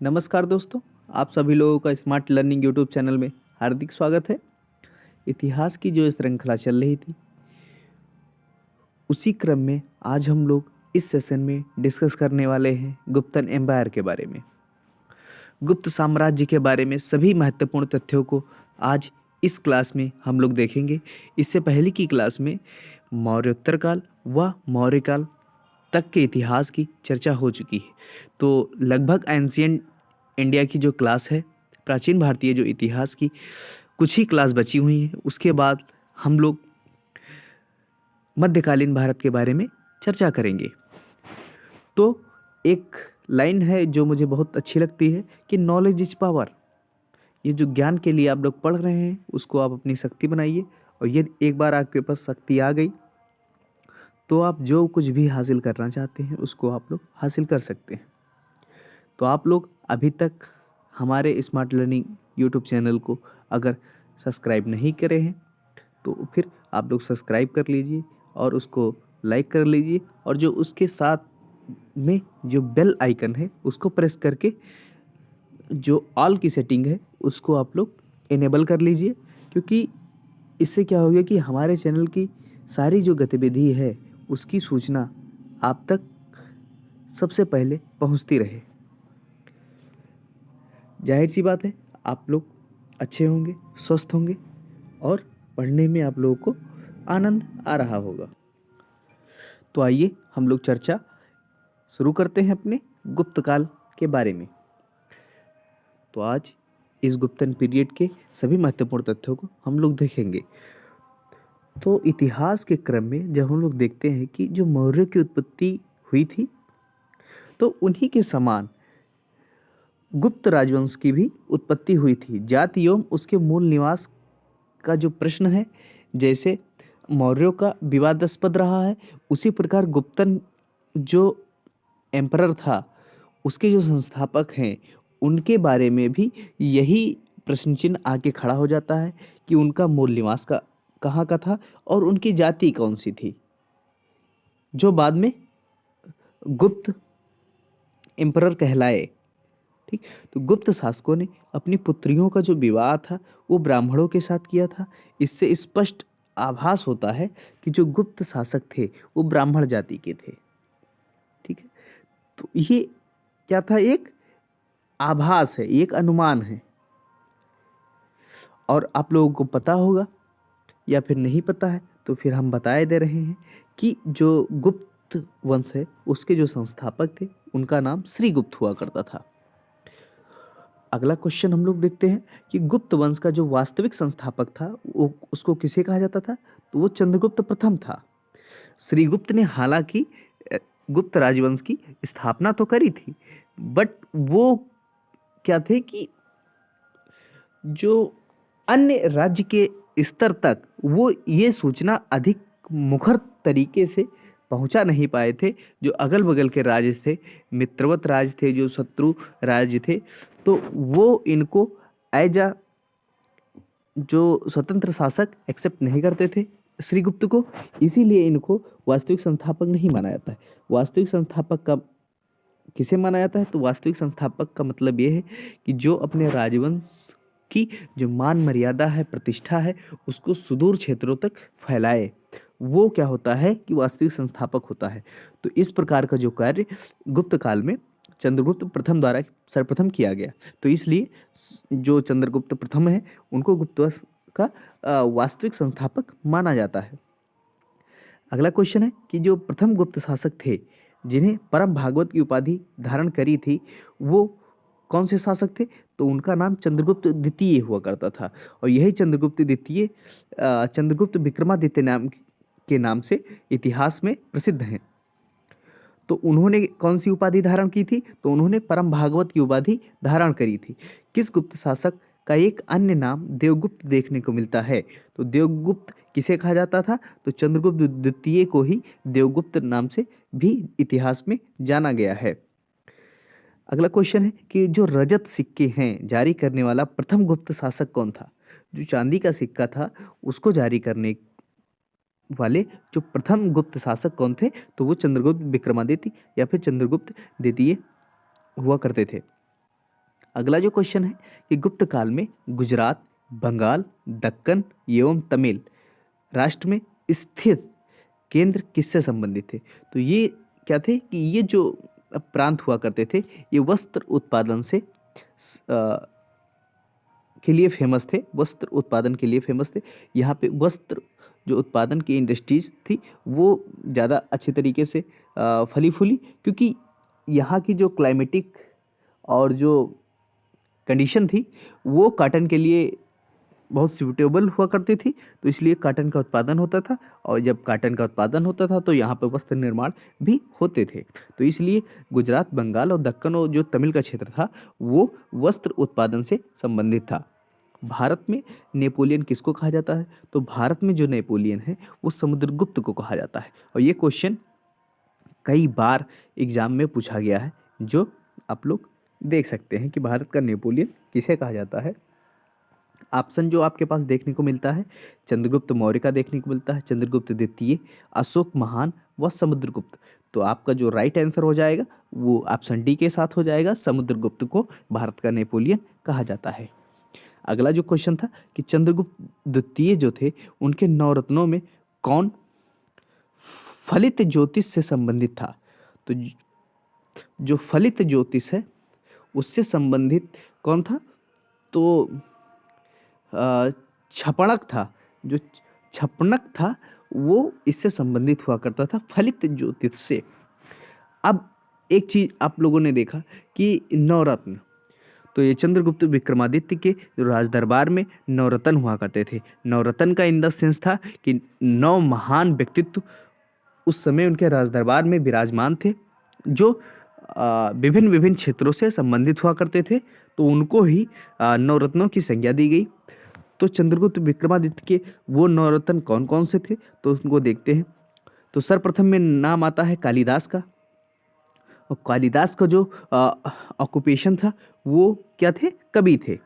नमस्कार दोस्तों, आप सभी लोगों का स्मार्ट लर्निंग यूट्यूब चैनल में हार्दिक स्वागत है। इतिहास की जो श्रृंखला चल रही थी, उसी क्रम में आज हम लोग इस सेशन में डिस्कस करने वाले हैं गुप्तन एम्पायर के बारे में। गुप्त साम्राज्य के बारे में सभी महत्वपूर्ण तथ्यों को आज इस क्लास में हम लोग देखेंगे। इससे पहले की क्लास में मौर्योत्तर काल व मौर्य काल तक के इतिहास की चर्चा हो चुकी है। तो लगभग एंशियंट इंडिया की जो क्लास है, प्राचीन भारतीय जो इतिहास की कुछ ही क्लास बची हुई हैं। उसके बाद हम लोग मध्यकालीन भारत के बारे में चर्चा करेंगे। तो एक लाइन है जो मुझे बहुत अच्छी लगती है कि नॉलेज इज पावर। ये जो ज्ञान के लिए आप लोग पढ़ रहे हैं, उसको आप अपनी शक्ति बनाइए, और ये एक बार आपके पास शक्ति आ गई तो आप जो कुछ भी हासिल करना चाहते हैं उसको आप लोग हासिल कर सकते हैं। तो आप लोग अभी तक हमारे स्मार्ट लर्निंग यूट्यूब चैनल को अगर सब्सक्राइब नहीं करे हैं तो फिर आप लोग सब्सक्राइब कर लीजिए और उसको लाइक कर लीजिए, और जो उसके साथ में जो बेल आइकन है उसको प्रेस करके जो ऑल की सेटिंग है उसको आप लोग इनेबल कर लीजिए, क्योंकि इससे क्या होगा कि हमारे चैनल की सारी जो गतिविधि है उसकी सूचना आप तक सबसे पहले पहुंचती रहे। जाहिर सी बात है, आप लोग अच्छे होंगे, स्वस्थ होंगे और पढ़ने में आप लोगों को आनंद आ रहा होगा। तो आइए हम लोग चर्चा शुरू करते हैं अपने गुप्त काल के बारे में। तो आज इस गुप्तन पीरियड के सभी महत्वपूर्ण तथ्यों को हम लोग देखेंगे। तो इतिहास के क्रम में जब हम लोग देखते हैं कि जो मौर्य की उत्पत्ति हुई थी, तो उन्हीं के समान गुप्त राजवंश की भी उत्पत्ति हुई थी। जाति एवं उसके मूल निवास का जो प्रश्न है, जैसे मौर्यों का विवादास्पद रहा है, उसी प्रकार गुप्तन जो एम्परर था, उसके जो संस्थापक हैं, उनके बारे में भी यही प्रश्न चिन्ह आके खड़ा हो जाता है कि उनका मूल निवास का कहाँ का था और उनकी जाति कौन सी थी, जो बाद में गुप्त एम्परर कहलाए। ठीक, तो गुप्त शासकों ने अपनी पुत्रियों का जो विवाह था वो ब्राह्मणों के साथ किया था। इससे स्पष्ट आभास होता है कि जो गुप्त शासक थे वो ब्राह्मण जाति के थे। ठीक है, तो ये क्या था, एक आभास है, एक अनुमान है। और आप लोगों को पता होगा या फिर नहीं पता है तो फिर हम बताए दे रहे हैं कि जो गुप्त वंश है उसके जो संस्थापक थे उनका नाम श्रीगुप्त हुआ करता था। अगला क्वेश्चन हम लोग देखते हैं कि गुप्त वंश का जो वास्तविक संस्थापक था वो उसको किसे कहा जाता था, तो वो चंद्रगुप्त प्रथम था। श्रीगुप्त ने हालांकि गुप्त राजवंश की स्थापना तो करी थी, बट वो क्या थे कि जो अन्य राज्य के स्तर तक वो ये सूचना अधिक मुखर तरीके से पहुंचा नहीं पाए थे। जो अगल बगल के राज्य थे, मित्रवत राज्य थे, जो शत्रु राज्य थे, तो वो इनको एज अ जो स्वतंत्र शासक एक्सेप्ट नहीं करते थे श्रीगुप्त को, इसीलिए इनको वास्तविक संस्थापक नहीं माना जाता है। वास्तविक संस्थापक का किसे माना जाता है, तो वास्तविक संस्थापक का मतलब ये है कि जो अपने राजवंश की जो मान मर्यादा है, प्रतिष्ठा है, उसको सुदूर क्षेत्रों तक फैलाए, वो क्या होता है कि वास्तविक संस्थापक होता है। तो इस प्रकार का जो कार्य गुप्त काल में चंद्रगुप्त प्रथम द्वारा सर्वप्रथम किया गया, तो इसलिए जो चंद्रगुप्त प्रथम है उनको गुप्तवंश का वास्तविक संस्थापक माना जाता है। अगला क्वेश्चन है कि जो प्रथम गुप्त शासक थे जिन्हें परम भागवत की उपाधि धारण करी थी, वो कौन से शासक थे, तो उनका नाम चंद्रगुप्त द्वितीय हुआ करता था। और यही चंद्रगुप्त द्वितीय चंद्रगुप्त विक्रमादित्य नाम के नाम से इतिहास में प्रसिद्ध हैं। तो उन्होंने कौन सी उपाधि धारण की थी, तो उन्होंने परम भागवत की उपाधि धारण करी थी। किस गुप्त शासक का एक अन्य नाम देवगुप्त देखने को मिलता है, तो देवगुप्त किसे कहा जाता था, तो चंद्रगुप्त द्वितीय को ही देवगुप्त नाम से भी इतिहास में जाना गया है। अगला क्वेश्चन है कि जो रजत सिक्के हैं जारी करने वाला प्रथम गुप्त शासक कौन था। जो चांदी का सिक्का था उसको जारी करने वाले जो प्रथम गुप्त शासक कौन थे, तो वो चंद्रगुप्त विक्रमादित्य या फिर चंद्रगुप्त द्वितीय हुआ करते थे। अगला जो क्वेश्चन है कि गुप्त काल में गुजरात, बंगाल, दक्कन एवं तमिल राष्ट्र में स्थित केंद्र किससे संबंधित थे? तो ये क्या थे कि ये जो प्रांत हुआ करते थे ये वस्त्र उत्पादन से के लिए फेमस थे, वस्त्र उत्पादन के लिए फेमस थे। यहाँ पे वस्त्र जो उत्पादन की इंडस्ट्रीज थी वो ज़्यादा अच्छे तरीके से फली फूली, क्योंकि यहाँ की जो क्लाइमेटिक और जो कंडीशन थी वो कॉटन के लिए बहुत सूटेबल हुआ करती थी, तो इसलिए कॉटन का उत्पादन होता था। और जब कॉटन का उत्पादन होता था तो यहाँ पर वस्त्र निर्माण भी होते थे। तो इसलिए गुजरात, बंगाल और दक्कन और जो तमिल का क्षेत्र था वो वस्त्र उत्पादन से संबंधित था। भारत में नेपोलियन किसको कहा जाता है? तो भारत में जो नेपोलियन है वो समुद्रगुप्त को कहा जाता है। और ये क्वेश्चन कई बार एग्जाम में पूछा गया है, जो आप लोग देख सकते हैं कि भारत का नेपोलियन किसे कहा जाता है। ऑप्शन जो आपके पास देखने को मिलता है, चंद्रगुप्त मौर्य का देखने को मिलता है, चंद्रगुप्त द्वितीय, अशोक महान व समुद्रगुप्त। तो आपका जो राइट आंसर हो जाएगा वो ऑप्शन डी के साथ हो जाएगा, समुद्रगुप्त को भारत का नेपोलियन कहा जाता है। अगला जो क्वेश्चन था कि चंद्रगुप्त द्वितीय जो थे उनके नवरत्नों में कौन फलित ज्योतिष से संबंधित था? तो जो फलित ज्योतिष है उससे संबंधित कौन था? तो छपणक था। जो छपणक था वो इससे संबंधित हुआ करता था, फलित ज्योतिष से। अब एक चीज आप लोगों ने देखा कि नवरत्न, तो ये चंद्रगुप्त विक्रमादित्य के राज दरबार में नवरत्न हुआ करते थे। नवरत्न का इन द सेंस था कि 9 महान व्यक्तित्व उस समय उनके राज दरबार में विराजमान थे, जो विभिन्न विभिन्न क्षेत्रों से संबंधित हुआ करते थे, तो उनको ही नवरत्नों की संज्ञा दी गई। तो चंद्रगुप्त विक्रमादित्य के वो नवरत्न कौन कौन से थे, तो उनको देखते हैं। तो सर्वप्रथम में नाम आता है कालिदास का। और कालिदास का जो ऑक्यूपेशन था वो क्या थे? कवि थे।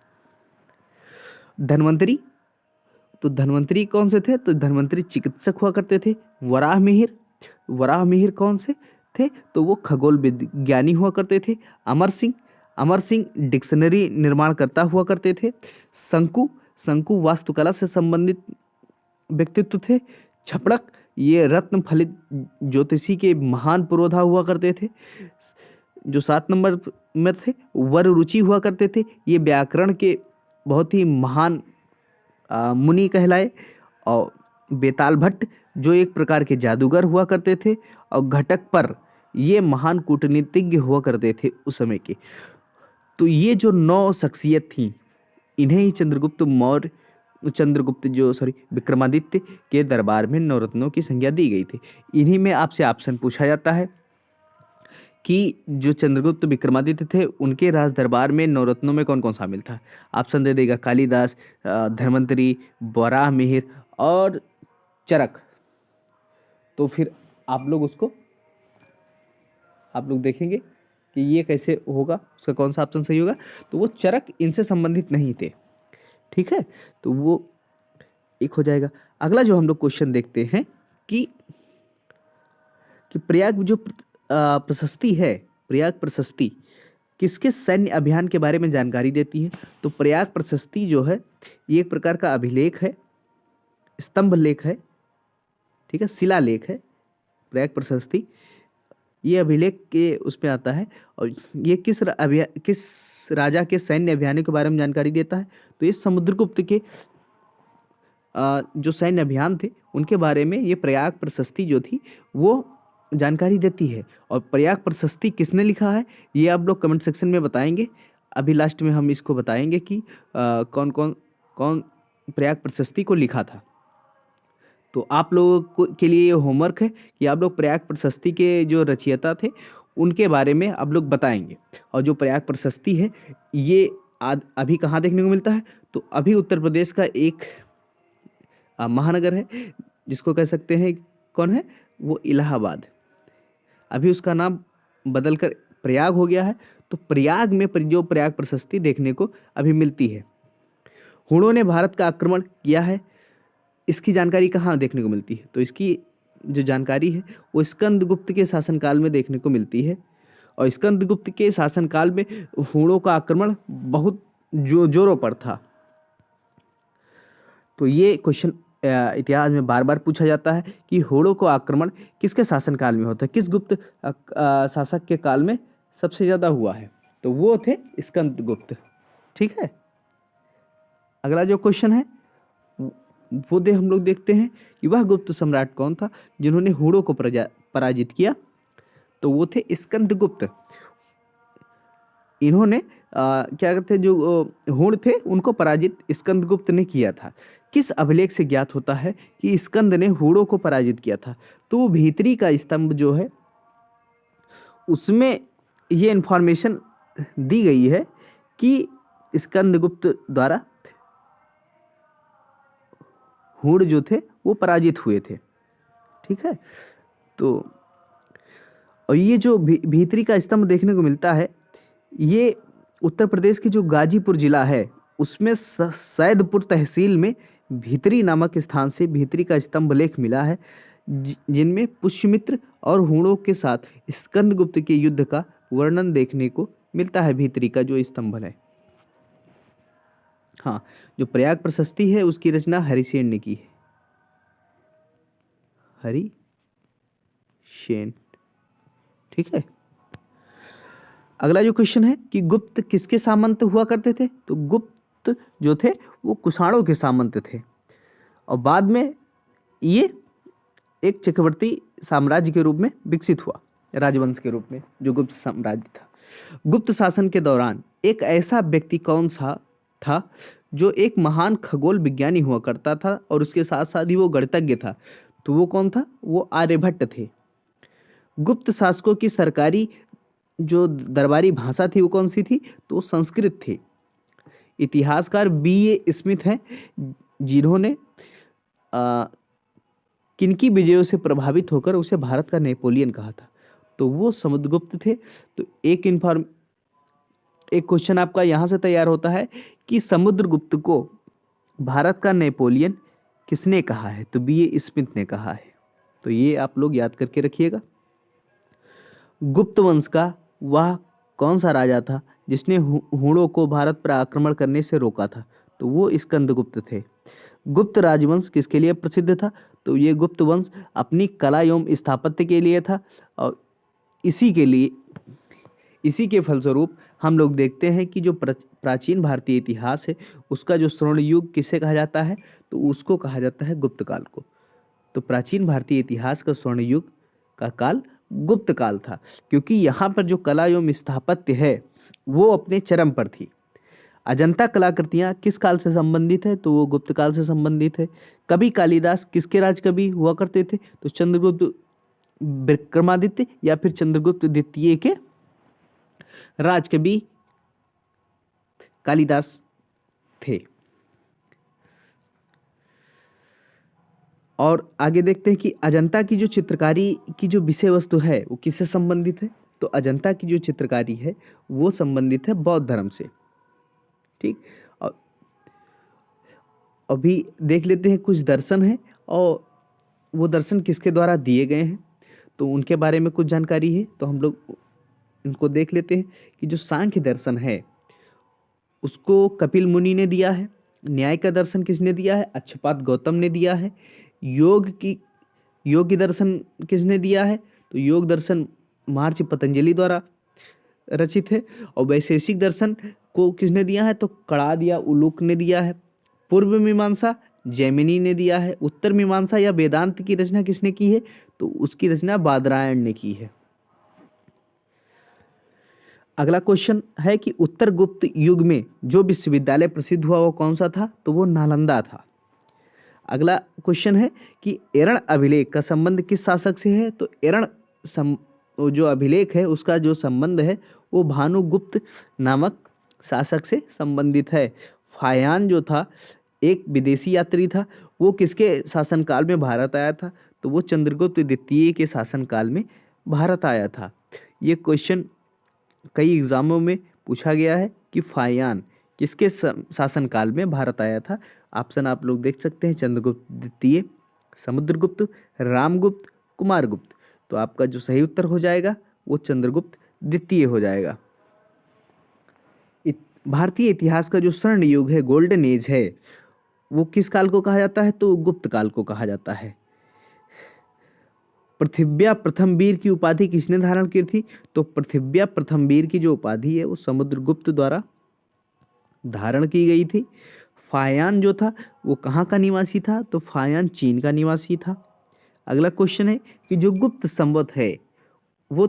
धन्वंतरी, तो धन्वंतरी कौन से थे? तो धन्वंतरी चिकित्सक हुआ करते थे। वराह मिहिर, वराह मिहिर कौन से थे? तो वो खगोल विज्ञानी हुआ करते थे। अमर सिंह, अमर सिंह डिक्शनरी निर्माण करता हुआ करते थे। शंकु, शंकु वास्तुकला से संबंधित व्यक्तित्व थे। छपड़क, ये रत्न फलित ज्योतिषी के महान पुरोधा हुआ करते थे। जो 7 नंबर में थे वर रुचि हुआ करते थे, ये व्याकरण के बहुत ही महान मुनि कहलाए। और बेताल भट्ट जो एक प्रकार के जादूगर हुआ करते थे। और घटक पर ये महान कूटनीतिज्ञ हुआ करते थे उस समय के। तो ये जो 9 शख्सियत थी इन्हें ही विक्रमादित्य के दरबार में नवरत्नों की संज्ञा दी गई थी। इन्हीं में आपसे ऑप्शन पूछा जाता है कि जो चंद्रगुप्त विक्रमादित्य थे उनके राज दरबार में नवरत्नों में कौन कौन शामिल था। ऑप्शन दे देगा कालिदास, धन्वंतरी, वराह मिहिर और चरक। तो फिर आप लोग देखेंगे कि ये कैसे होगा, उसका कौन सा ऑप्शन सही होगा। तो वो चरक इनसे संबंधित नहीं थे, ठीक है, तो वो एक हो जाएगा। अगला जो हम लोग क्वेश्चन देखते हैं कि प्रयाग जो प्रशस्ति है, प्रयाग प्रशस्ति किसके सैन्य अभियान के बारे में जानकारी देती है। तो प्रयाग प्रशस्ति जो है ये एक प्रकार का अभिलेख है, स्तंभ लेख है, ठीक है, शिलालेख है प्रयाग प्रशस्ति। ये अभिलेख के उसमें आता है। और ये किस राजा के सैन्य अभियानों के बारे में जानकारी देता है। तो ये समुद्रगुप्त के जो सैन्य अभियान थे उनके बारे में ये प्रयाग प्रशस्ति जो थी वो जानकारी देती है। और प्रयाग प्रशस्ति किसने लिखा है ये आप लोग कमेंट सेक्शन में बताएंगे। अभी लास्ट में हम इसको बताएंगे कि कौन प्रयाग प्रशस्ति को लिखा था। तो आप लोगों के लिए ये होमवर्क है कि आप लोग प्रयाग प्रशस्ति के जो रचयिता थे उनके बारे में आप लोग बताएंगे। और जो प्रयाग प्रशस्ति है ये अभी कहाँ देखने को मिलता है। तो अभी उत्तर प्रदेश का एक महानगर है जिसको कह सकते हैं कौन है, वो इलाहाबाद। अभी उसका नाम बदलकर प्रयाग हो गया है। तो प्रयाग में जो प्रयाग प्रशस्ति देखने को अभी मिलती है। हुणों ने भारत का आक्रमण किया है, इसकी जानकारी कहाँ देखने को मिलती है। तो इसकी जो जानकारी है वो स्कंदगुप्त के शासनकाल में देखने को मिलती है। और स्कंदगुप्त के शासनकाल में हूणों का आक्रमण बहुत जोरों पर था। तो ये क्वेश्चन इतिहास में बार बार पूछा जाता है कि हूणों का आक्रमण किसके शासनकाल में होता है, किस गुप्त शासक के काल में सबसे ज़्यादा हुआ है, तो वो थे स्कंदगुप्त। ठीक है, अगला जो क्वेश्चन है वो हम लोग देखते हैं कि वह गुप्त सम्राट कौन था जिन्होंने हूणों को पराजित किया, तो वो थे स्कंदगुप्त। इन्होंने क्या कहते हैं, जो हूण थे उनको पराजित स्कंदगुप्त ने किया था। किस अभिलेख से ज्ञात होता है कि स्कंद ने हूणों को पराजित किया था, तो वो भीतरी का स्तंभ जो है उसमें ये इंफॉर्मेशन दी गई है कि स्कंदगुप्त द्वारा हूण जो थे वो पराजित हुए थे। ठीक है, तो और ये जो भीतरी का स्तंभ देखने को मिलता है, ये उत्तर प्रदेश की जो गाजीपुर जिला है उसमें सैदपुर तहसील में भीतरी नामक स्थान से भीतरी का स्तंभ लेख मिला है, जिनमें पुष्यमित्र और हूणों के साथ स्कंदगुप्त के युद्ध का वर्णन देखने को मिलता है। भीतरी का जो स्तंभ है, हाँ, जो प्रयाग प्रशस्ति है उसकी रचना हरिसेन ने की है, हरिसेन। ठीक है, अगला जो क्वेश्चन है कि गुप्त किसके सामंत हुआ करते थे, तो गुप्त जो थे वो कुषाणों के सामंत थे और बाद में ये एक चक्रवर्ती साम्राज्य के रूप में विकसित हुआ, राजवंश के रूप में जो गुप्त साम्राज्य था। गुप्त शासन के दौरान एक ऐसा व्यक्ति कौन सा था जो एक महान खगोल विज्ञानी हुआ करता था और उसके साथ साथ ही वो गणितज्ञ था, तो वो कौन था, वो आर्यभट्ट थे। गुप्त शासकों की सरकारी जो दरबारी भाषा थी वो कौन सी थी, तो संस्कृत थी। इतिहासकार B.A. स्मिथ हैं जिन्होंने किनकी विजयों से प्रभावित होकर उसे भारत का नेपोलियन कहा था, तो वो समुद्रगुप्त थे। तो एक क्वेश्चन आपका यहाँ से तैयार होता है कि समुद्रगुप्त को भारत का नेपोलियन किसने कहा है, तो B.A. स्मिथ ने कहा है। तो ये आप लोग याद करके रखिएगा। गुप्त वंश का वह कौन सा राजा था जिसने हूणों को भारत पर आक्रमण करने से रोका था, तो वो स्कंदगुप्त थे। गुप्त राजवंश किसके लिए प्रसिद्ध था, तो ये गुप्त वंश अपनी कला एवं स्थापत्य के लिए था और इसी के फलस्वरूप हम लोग देखते हैं कि जो प्राचीन भारतीय इतिहास है उसका जो स्वर्ण युग किसे कहा जाता है, तो उसको कहा जाता है गुप्त काल को। तो प्राचीन भारतीय इतिहास का स्वर्ण युग का काल गुप्त काल था, क्योंकि यहाँ पर जो कला एवं स्थापत्य है वो अपने चरम पर थी। अजंता कलाकृतियाँ किस काल से संबंधित है, तो वो गुप्त काल से संबंधित है। कवि कालिदास किसके राजकवि हुआ करते थे, तो चंद्रगुप्त विक्रमादित्य या फिर चंद्रगुप्त द्वितीय के राजकवि कालिदास थे। और आगे देखते हैं कि अजंता की जो चित्रकारी की जो विषय वस्तु है वो किससे संबंधित है, तो अजंता की जो चित्रकारी है वो संबंधित है बौद्ध धर्म से। ठीक, और अभी देख लेते हैं कुछ दर्शन है और वो दर्शन किसके द्वारा दिए गए हैं, तो उनके बारे में कुछ जानकारी है, तो हम लोग इनको देख लेते हैं कि जो सांख्य दर्शन है उसको कपिल मुनि ने दिया है। न्याय का दर्शन किसने दिया है, अच्छपाद गौतम ने दिया है। योग दर्शन किसने दिया है, तो योग दर्शन महर्षि पतंजलि द्वारा रचित है। और वैशेषिक दर्शन को किसने दिया है, तो कणाद या उलूक ने दिया है। पूर्व मीमांसा जैमिनी ने दिया है। उत्तर मीमांसा या वेदांत की रचना किसने की है, तो उसकी रचना बादरायण ने की है। अगला क्वेश्चन है कि उत्तर गुप्त युग में जो विश्वविद्यालय प्रसिद्ध हुआ वो कौन सा था, तो वो नालंदा था। अगला क्वेश्चन है कि एरण अभिलेख का संबंध किस शासक से है, तो एरण जो अभिलेख है उसका जो संबंध है वो भानुगुप्त नामक शासक से संबंधित है। फायान जो था एक विदेशी यात्री था, वो किसके शासनकाल में भारत आया था, तो वो चंद्रगुप्त द्वितीय के शासनकाल में भारत आया था। ये क्वेश्चन कई एग्जामों में पूछा गया है कि फायान किसके शासनकाल में भारत आया था। ऑप्शन आप लोग देख सकते हैं, चंद्रगुप्त द्वितीय, समुद्रगुप्त, रामगुप्त, कुमारगुप्त। तो आपका जो सही उत्तर हो जाएगा वो चंद्रगुप्त द्वितीय हो जाएगा। भारतीय इतिहास का जो स्वर्ण युग है, गोल्डन एज है, वो किस काल को कहा जाता है? तो गुप्त काल को कहा जाता है। पृथिव्या प्रथम वीर की उपाधि किसने धारण की थी? तो पृथिव्या प्रथम वीर की जो उपाधि है वो समुद्रगुप्त द्वारा धारण की गई थी। फायान जो था वो कहाँ का निवासी था? तो फायान चीन का निवासी था। अगला क्वेश्चन है कि जो गुप्त संवत है वो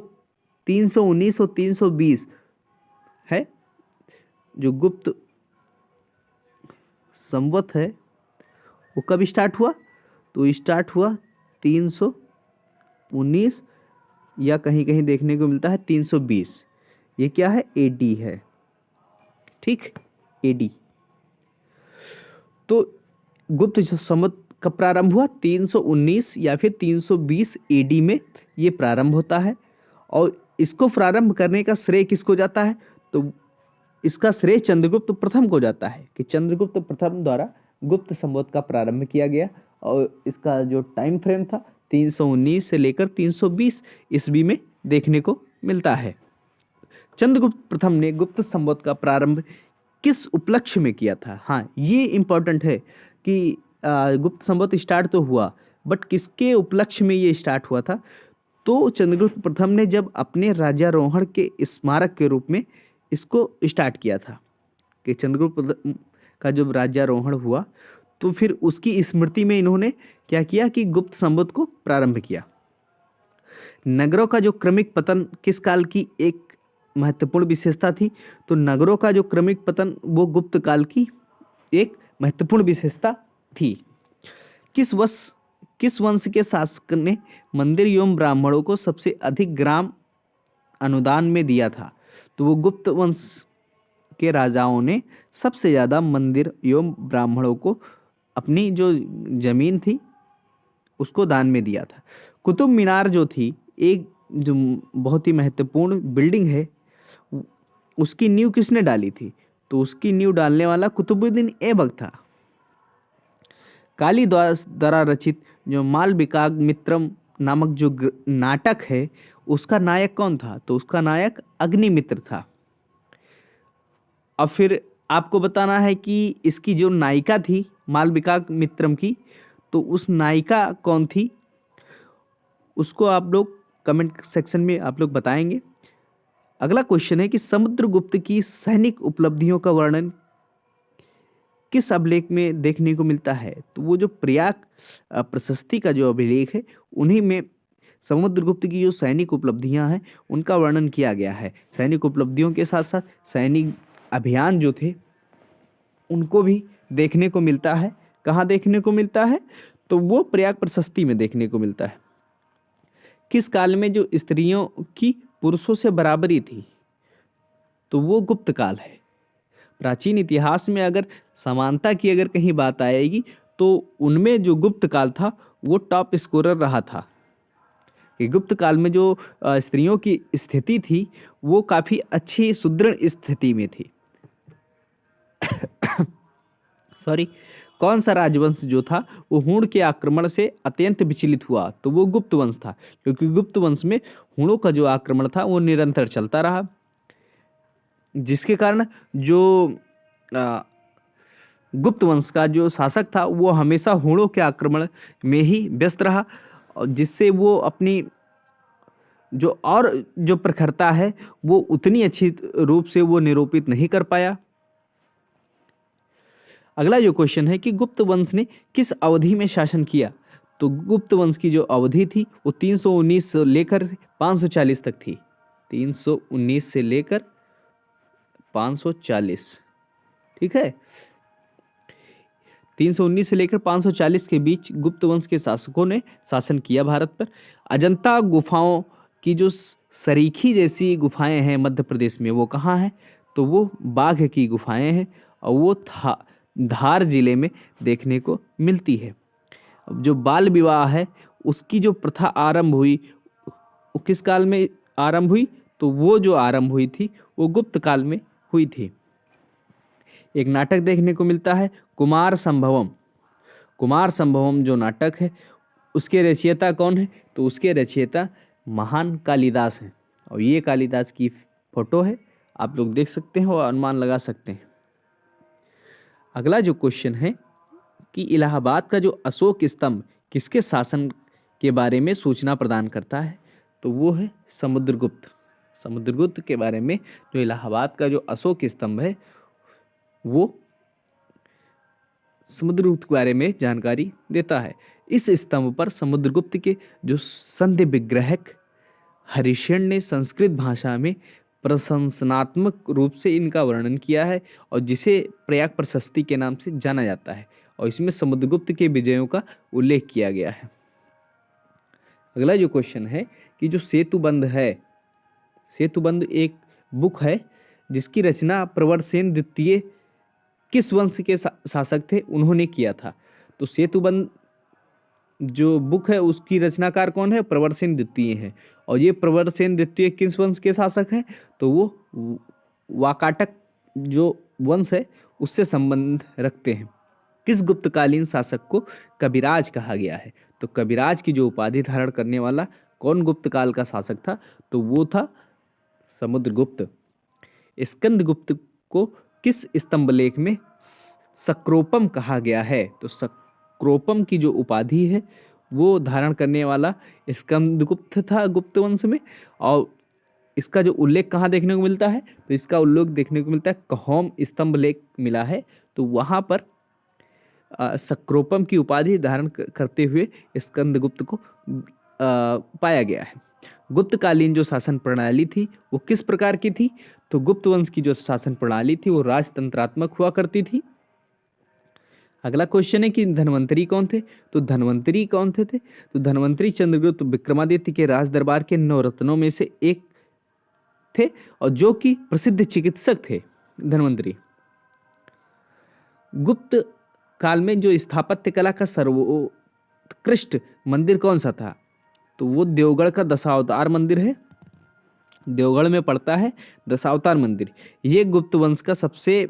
319 और 320 है। जो गुप्त संवत है वो कब स्टार्ट हुआ? तो स्टार्ट हुआ 319 या कहीं कहीं देखने को मिलता है 320। ये क्या है? एडी है, ठीक, एडी। तो गुप्त संवत कब प्रारंभ हुआ? 319 या फिर 320 एडी में ये प्रारंभ होता है। और इसको प्रारंभ करने का श्रेय किसको जाता है? तो इसका श्रेय चंद्रगुप्त प्रथम को जाता है कि चंद्रगुप्त प्रथम द्वारा गुप्त संवत का प्रारंभ किया गया। और इसका जो टाइम फ्रेम था 319 से लेकर 320 ईस्वी में देखने को मिलता है। चंद्रगुप्त प्रथम ने गुप्त संवत का प्रारंभ किस उपलक्ष्य में किया था? हाँ, ये इंपॉर्टेंट है कि गुप्त संवत स्टार्ट तो हुआ, बट किसके उपलक्ष्य में ये स्टार्ट हुआ था? तो चंद्रगुप्त प्रथम ने जब अपने राज्यारोहण के स्मारक के रूप में इसको स्टार्ट किया था कि चंद्रगुप्त का जब राज्यारोहण हुआ तो फिर उसकी स्मृति में इन्होंने क्या किया कि गुप्त संवत को प्रारंभ किया। नगरों का जो क्रमिक पतन किस काल की एक महत्वपूर्ण विशेषता थी? तो नगरों का जो क्रमिक पतन वो गुप्त काल की एक महत्वपूर्ण विशेषता थी। किस वंश के शासक ने मंदिर एवं ब्राह्मणों को सबसे अधिक ग्राम अनुदान में दिया था? तो वो गुप्त वंश के राजाओं ने सबसे ज़्यादा मंदिर एवं ब्राह्मणों को अपनी जो जमीन थी उसको दान में दिया था। कुतुब मीनार जो थी, एक जो बहुत ही महत्वपूर्ण बिल्डिंग है, उसकी नींव किसने डाली थी? तो उसकी नींव डालने वाला कुतुबुद्दीन ऐबक था। कालिदास द्वारा रचित जो मालविकाग्नि मित्रम नामक जो नाटक है उसका नायक कौन था? तो उसका नायक अग्निमित्र था। अब फिर आपको बताना है कि इसकी जो नायिका थी मालविकाग्नि मित्रम की, तो उस नायिका कौन थी उसको आप लोग कमेंट सेक्शन में आप लोग बताएंगे। अगला क्वेश्चन है कि समुद्रगुप्त की सैनिक उपलब्धियों का वर्णन किस अभिलेख में देखने को मिलता है? तो वो जो प्रयाग प्रशस्ति का जो अभिलेख है उन्हीं में समुद्रगुप्त की जो सैनिक उपलब्धियां हैं उनका वर्णन किया गया है। सैनिक उपलब्धियों के साथ साथ सैनिक अभियान जो थे उनको भी देखने को मिलता है। कहाँ देखने को मिलता है? तो वो प्रयाग प्रशस्ति में देखने को मिलता है। किस काल में जो स्त्रियों की पुरुषों से बराबरी थी? तो वो गुप्त काल है। प्राचीन इतिहास में अगर समानता की अगर कहीं बात आएगी तो उनमें जो गुप्त काल था वो टॉप स्कोरर रहा था। कि गुप्त काल में जो स्त्रियों की स्थिति थी वो काफ़ी अच्छी सुदृढ़ स्थिति में थी। सॉरी, कौन सा राजवंश जो था वो हुण के आक्रमण से अत्यंत विचलित हुआ? तो वो गुप्त वंश था, क्योंकि गुप्त वंश में हुणों का जो आक्रमण था वो निरंतर चलता रहा, जिसके कारण जो गुप्त वंश का जो शासक था वो हमेशा हुणों के आक्रमण में ही व्यस्त रहा, और जिससे वो अपनी जो प्रखरता है वो उतनी अच्छी रूप से वो निरूपित नहीं कर पाया। अगला जो क्वेश्चन है कि गुप्त वंश ने किस अवधि में शासन किया? तो गुप्त वंश की जो अवधि थी वो 319 से लेकर 540 तक थी। 319 से लेकर 540, ठीक है। 319 से लेकर 540 के बीच गुप्त वंश के शासकों ने शासन किया भारत पर। अजंता गुफाओं की जो सरीखी जैसी गुफाएं हैं मध्य प्रदेश में वो कहाँ हैं? तो वो बाघ की गुफाएं हैं और वो धार जिले में देखने को मिलती है। जो बाल विवाह है उसकी जो प्रथा आरंभ हुई वो किस काल में आरंभ हुई? तो वो जो आरंभ हुई थी वो गुप्त काल में हुई थी। एक नाटक देखने को मिलता है कुमार संभवम। कुमार संभवम जो नाटक है उसके रचयिता कौन है? तो उसके रचयिता महान कालिदास हैं। और ये कालिदास की फोटो है, आप लोग देख सकते हैं और अनुमान लगा सकते हैं। अगला जो क्वेश्चन है कि इलाहाबाद का जो अशोक स्तंभ किसके शासन के बारे में सूचना प्रदान करता है, तो वो है समुद्रगुप्त। समुद्रगुप्त के बारे में जो इलाहाबाद का जो अशोक स्तंभ है वो समुद्रगुप्त के बारे में जानकारी देता है। इस स्तंभ पर समुद्रगुप्त के जो संधि विग्रहक हरिशेन ने संस्कृत भाषा में प्रशंसनात्मक रूप से इनका वर्णन किया है और जिसे प्रयाग प्रशस्ति के नाम से जाना जाता है, और इसमें समुद्रगुप्त के विजयों का उल्लेख किया गया है। अगला जो क्वेश्चन है कि जो सेतुबंध है, सेतुबंध एक बुक है जिसकी रचना प्रवरसेन द्वितीय किस वंश के शासक थे, उन्होंने किया था। तो सेतुबंध जो बुक है उसकी रचनाकार कौन है, प्रवरसेन द्वितीय है। और ये प्रवरसेन द्वितीय किस वंश के शासक हैं, तो वो वाकाटक जो वंश है उससे संबंध रखते हैं। किस गुप्तकालीन शासक को कविराज कहा गया है, तो कविराज की जो उपाधि धारण करने वाला कौन गुप्तकाल का शासक था, तो वो था समुद्रगुप्त। स्कंदगुप्त को किस स्तंभलेख में सक्रोपम कहा गया है, तो सक्रोपम की जो उपाधि है वो धारण करने वाला स्कंदगुप्त था गुप्त वंश में। और इसका जो उल्लेख कहाँ देखने को मिलता है, तो इसका उल्लेख देखने को मिलता है कहोम स्तंभलेख मिला है, तो वहाँ पर सक्रोपम की उपाधि धारण करते हुए स्कंदगुप्त को पाया गया है। गुप्तकालीन जो शासन प्रणाली थी वो किस प्रकार की थी, तो गुप्त वंश की जो शासन प्रणाली थी वो राजतंत्रात्मक हुआ करती थी। अगला क्वेश्चन है कि धन्वंतरी कौन थे, तो धन्वंतरी कौन थे तो धन्वंतरी चंद्रगुप्त विक्रमादित्य के राज दरबार के 9 रत्नों में से एक थे और जो कि प्रसिद्ध चिकित्सक थे। धन्वंतरी गुप्त काल में जो स्थापत्य कला का सर्वोत्कृष्ट मंदिर कौन सा था, तो वो देवगढ़ का दशावतार मंदिर है। देवगढ़ में पड़ता है दशावतार मंदिर। ये गुप्त वंश का सबसे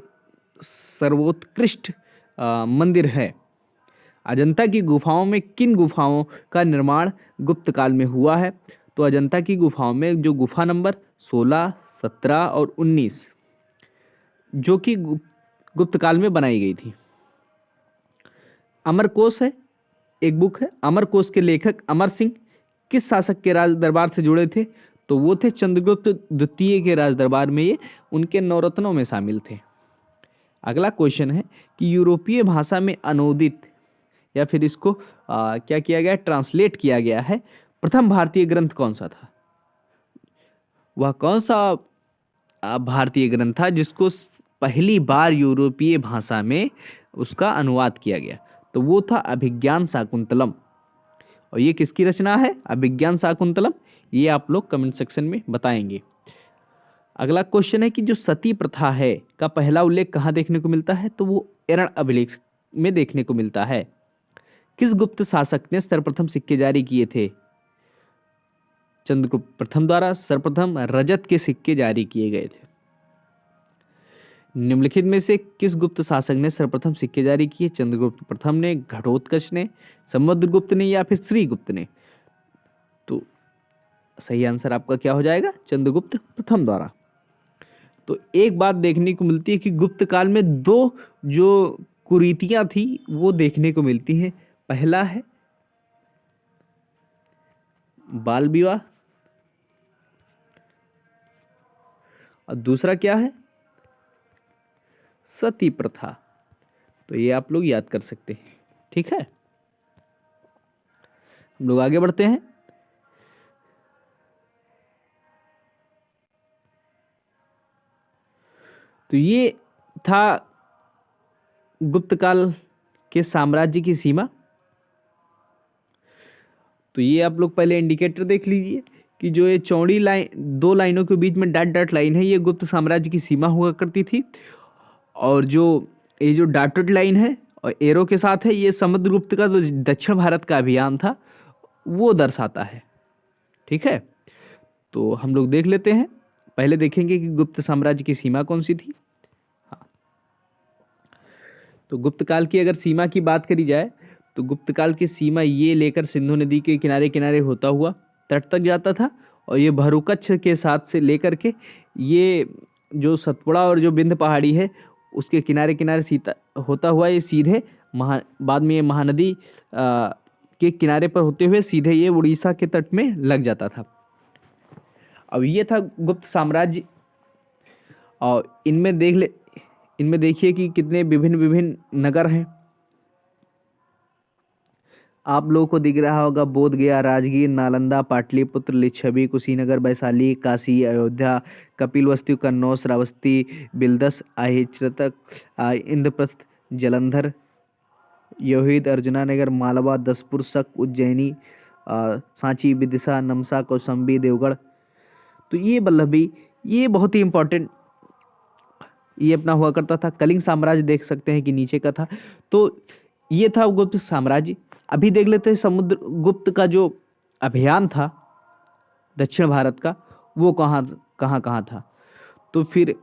सर्वोत्कृष्ट मंदिर है। अजंता की गुफाओं में किन गुफाओं का निर्माण गुप्त काल में हुआ है, तो अजंता की गुफाओं में जो गुफा नंबर 16, 17 और 19 जो कि गुप्त काल में बनाई गई थी। अमरकोश है, एक बुक है। अमरकोश के लेखक अमर सिंह किस शासक के राज दरबार से जुड़े थे, तो वो थे चंद्रगुप्त द्वितीय के राज दरबार में, ये उनके 9 रत्नों में शामिल थे। अगला क्वेश्चन है कि यूरोपीय भाषा में अनुदित या फिर इसको क्या किया गया, ट्रांसलेट किया गया है, प्रथम भारतीय ग्रंथ कौन सा था। वह कौन सा भारतीय ग्रंथ था जिसको पहली बार यूरोपीय भाषा में उसका अनुवाद किया गया, तो वो था अभिज्ञान शाकुंतलम। और ये किसकी रचना है, अभिज्ञान शाकुंतलम, ये आप लोग कमेंट सेक्शन में बताएंगे। अगला क्वेश्चन है कि जो सती प्रथा है का पहला उल्लेख कहाँ देखने को मिलता है, तो वो एरण अभिलेख में देखने को मिलता है। किस गुप्त शासक ने सर्वप्रथम सिक्के जारी किए थे, चंद्रगुप्त प्रथम द्वारा सर्वप्रथम रजत के सिक्के जारी किए गए थे। निम्नलिखित में से किस गुप्त शासक ने सर्वप्रथम सिक्के जारी किए, चंद्रगुप्त प्रथम ने, घटोत्कच ने, समुद्रगुप्त ने या फिर श्रीगुप्त ने, तो सही आंसर आपका क्या हो जाएगा, चंद्रगुप्त प्रथम द्वारा। तो एक बात देखने को मिलती है कि गुप्त काल में 2 जो कुरीतियां थी वो देखने को मिलती हैं। पहला है बाल विवाह और दूसरा क्या है, सती प्रथा। तो ये आप लोग याद कर सकते हैं, ठीक है। हम लोग आगे बढ़ते हैं। तो ये था गुप्त काल के साम्राज्य की सीमा। तो ये आप लोग पहले इंडिकेटर देख लीजिए कि जो ये चौड़ी लाइन, 2 लाइनों के बीच में डॉट डॉट लाइन है, ये गुप्त साम्राज्य की सीमा हुआ करती थी। और जो ये जो डॉटेड लाइन है और एरो के साथ है, ये समुद्रगुप्त का जो दक्षिण भारत का अभियान था वो दर्शाता है, ठीक है। तो हम लोग देख लेते हैं, पहले देखेंगे कि गुप्त साम्राज्य की सीमा कौन सी थी। हाँ, तो गुप्त काल की अगर सीमा की बात करी जाए तो गुप्त काल की सीमा ये लेकर सिंधु नदी के किनारे किनारे होता हुआ तट तक जाता था और ये भरूकच्छ के साथ से लेकर के ये जो सतपुड़ा और जो विंध्य पहाड़ी है उसके किनारे किनारे सीता होता हुआ ये सीधे बाद में ये महानदी के किनारे पर होते हुए सीधे ये उड़ीसा के तट में लग जाता था। अब ये था गुप्त साम्राज्य। और इनमें देखिए कि कितने विभिन्न विभिन्न नगर हैं। आप लोगों को दिख रहा होगा बोध गया, राजगीर, नालंदा, पाटलिपुत्र, लिच्छवी, कुशीनगर, वैशाली, काशी, अयोध्या, कपिलवस्तु, कन्नौज, श्रावस्ती, बिलदस, अहिच्छत्रक, इंद्रप्रस्थ, जलंधर, योहित, अर्जुनानगर, मालवा, दसपुर, शक, उज्जैनी, सांची, विदिशा, नमसा, कौशाम्बी, देवगढ़। तो ये वल्लभी, ये बहुत ही इंपॉर्टेंट ये अपना हुआ करता था। कलिंग साम्राज्य देख सकते हैं कि नीचे का था। तो ये था गुप्त साम्राज्य। अभी देख लेते हैं समुद्र गुप्त का जो अभियान था दक्षिण भारत का, वो कहाँ कहाँ था। तो फिर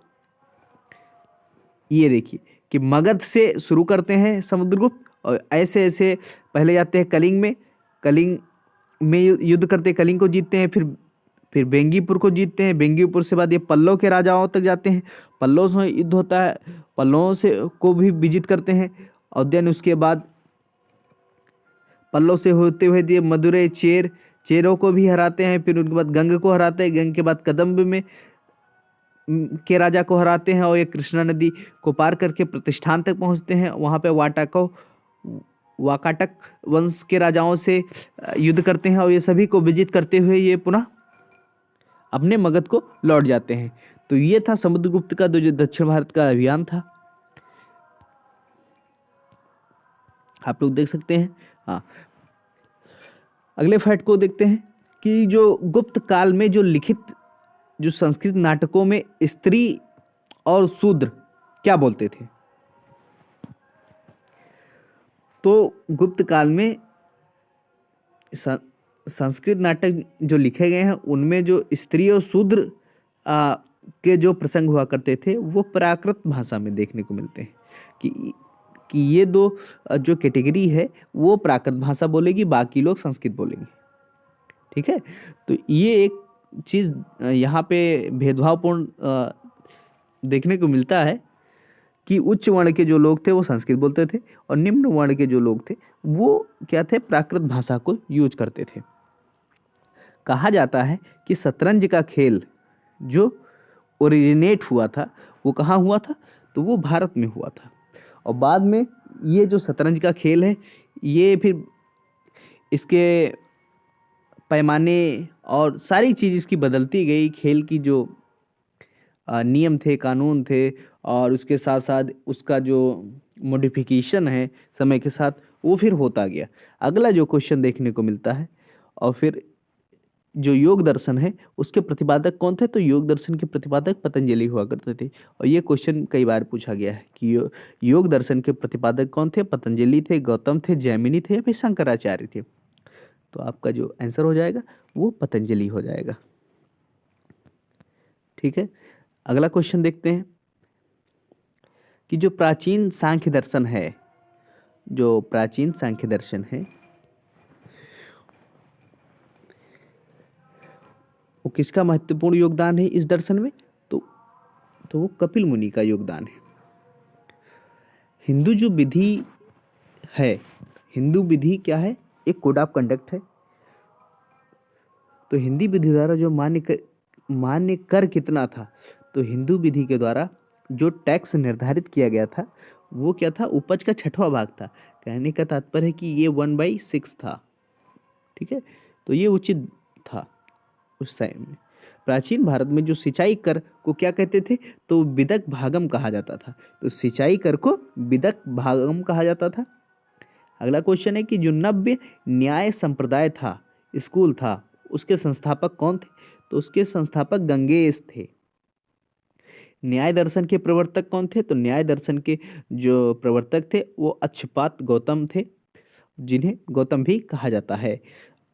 ये देखिए कि मगध से शुरू करते हैं समुद्रगुप्त और ऐसे ऐसे पहले जाते हैं कलिंग में युद्ध करते, कलिंग को जीतते हैं, फिर बेंगीपुर को जीतते हैं। बेंगीपुर से बाद ये पल्लव के राजाओं तक जाते हैं, पल्लव से युद्ध होता है, पल्लवों से को भी विजित करते हैं। और देन उसके बाद पल्लव से होते हुए ये मदुरै, चेरों को भी हराते हैं। फिर उनके बाद गंग को हराते हैं, गंग के बाद कदम्ब में के राजा को हराते हैं और ये कृष्णा नदी को पार करके प्रतिष्ठान तक पहुंचते हैं। वहाँ पे वाकाटक वंश के राजाओं से युद्ध करते हैं और ये सभी को विजित करते हुए ये पुनः अपने मगध को लौट जाते हैं। तो ये था समुद्रगुप्त का जो दक्षिण भारत का अभियान था। आप लोग देख सकते हैं। हाँ, अगले फैक्ट को देखते हैं कि जो गुप्त काल में जो लिखित जो संस्कृत नाटकों में स्त्री और शूद्र क्या बोलते थे। तो गुप्त काल में संस्कृत नाटक जो लिखे गए हैं उनमें जो स्त्री और शूद्र के जो प्रसंग हुआ करते थे वो प्राकृत भाषा में देखने को मिलते हैं कि ये दो जो कैटेगरी है वो प्राकृत भाषा बोलेगी, बाकी लोग संस्कृत बोलेंगे। ठीक है, तो ये एक चीज़ यहाँ पे भेदभावपूर्ण देखने को मिलता है कि उच्च वर्ण के जो लोग थे वो संस्कृत बोलते थे और निम्न वर्ण के जो लोग थे वो क्या थे, प्राकृत भाषा को यूज करते थे। कहा जाता है कि शतरंज का खेल जो ओरिजिनेट हुआ था वो कहाँ हुआ था, तो वो भारत में हुआ था। और बाद में ये जो शतरंज का खेल है ये फिर इसके पैमाने और सारी चीज़ इसकी बदलती गई। खेल की जो नियम थे, कानून थे और उसके साथ साथ उसका जो मॉडिफिकेशन है समय के साथ वो फिर होता गया। अगला जो क्वेश्चन देखने को मिलता है और फिर जो योग दर्शन है उसके प्रतिपादक कौन थे, तो योग दर्शन के प्रतिपादक पतंजलि हुआ करते थे। और ये क्वेश्चन कई बार पूछा गया है कि योग दर्शन के प्रतिपादक कौन थे, पतंजलि थे, गौतम थे, जैमिनी थे या फिर शंकराचार्य थे। तो आपका जो आंसर हो जाएगा वो पतंजलि हो जाएगा। ठीक है, अगला क्वेश्चन देखते हैं कि जो प्राचीन सांख्य दर्शन है, जो प्राचीन सांख्य दर्शन है वो किसका महत्वपूर्ण योगदान है इस दर्शन में, तो वो कपिल मुनि का योगदान है। हिंदू जो विधि है, हिंदू विधि क्या है, एक कोड ऑफ कंडक्ट है। तो हिंदी विधि द्वारा जो मान्य कर कितना था, तो हिंदू विधि के द्वारा जो टैक्स निर्धारित किया गया था वो क्या था, उपज का 6वां भाग था। कहने का तात्पर्य है कि ये 1/6 था। ठीक है, तो ये उचित था उस टाइम में। प्राचीन भारत में जो सिंचाई कर को क्या कहते थे, तो विदक भागम कहा जाता था। तो सिंचाई कर को विदक भागम कहा जाता था। अगला क्वेश्चन है कि जो नव्य न्याय संप्रदाय था, स्कूल था, उसके संस्थापक कौन थे, तो उसके संस्थापक गंगेश थे। न्याय दर्शन के प्रवर्तक कौन थे, तो न्याय दर्शन के जो प्रवर्तक थे वो अक्षपात गौतम थे, जिन्हें गौतम भी कहा जाता है।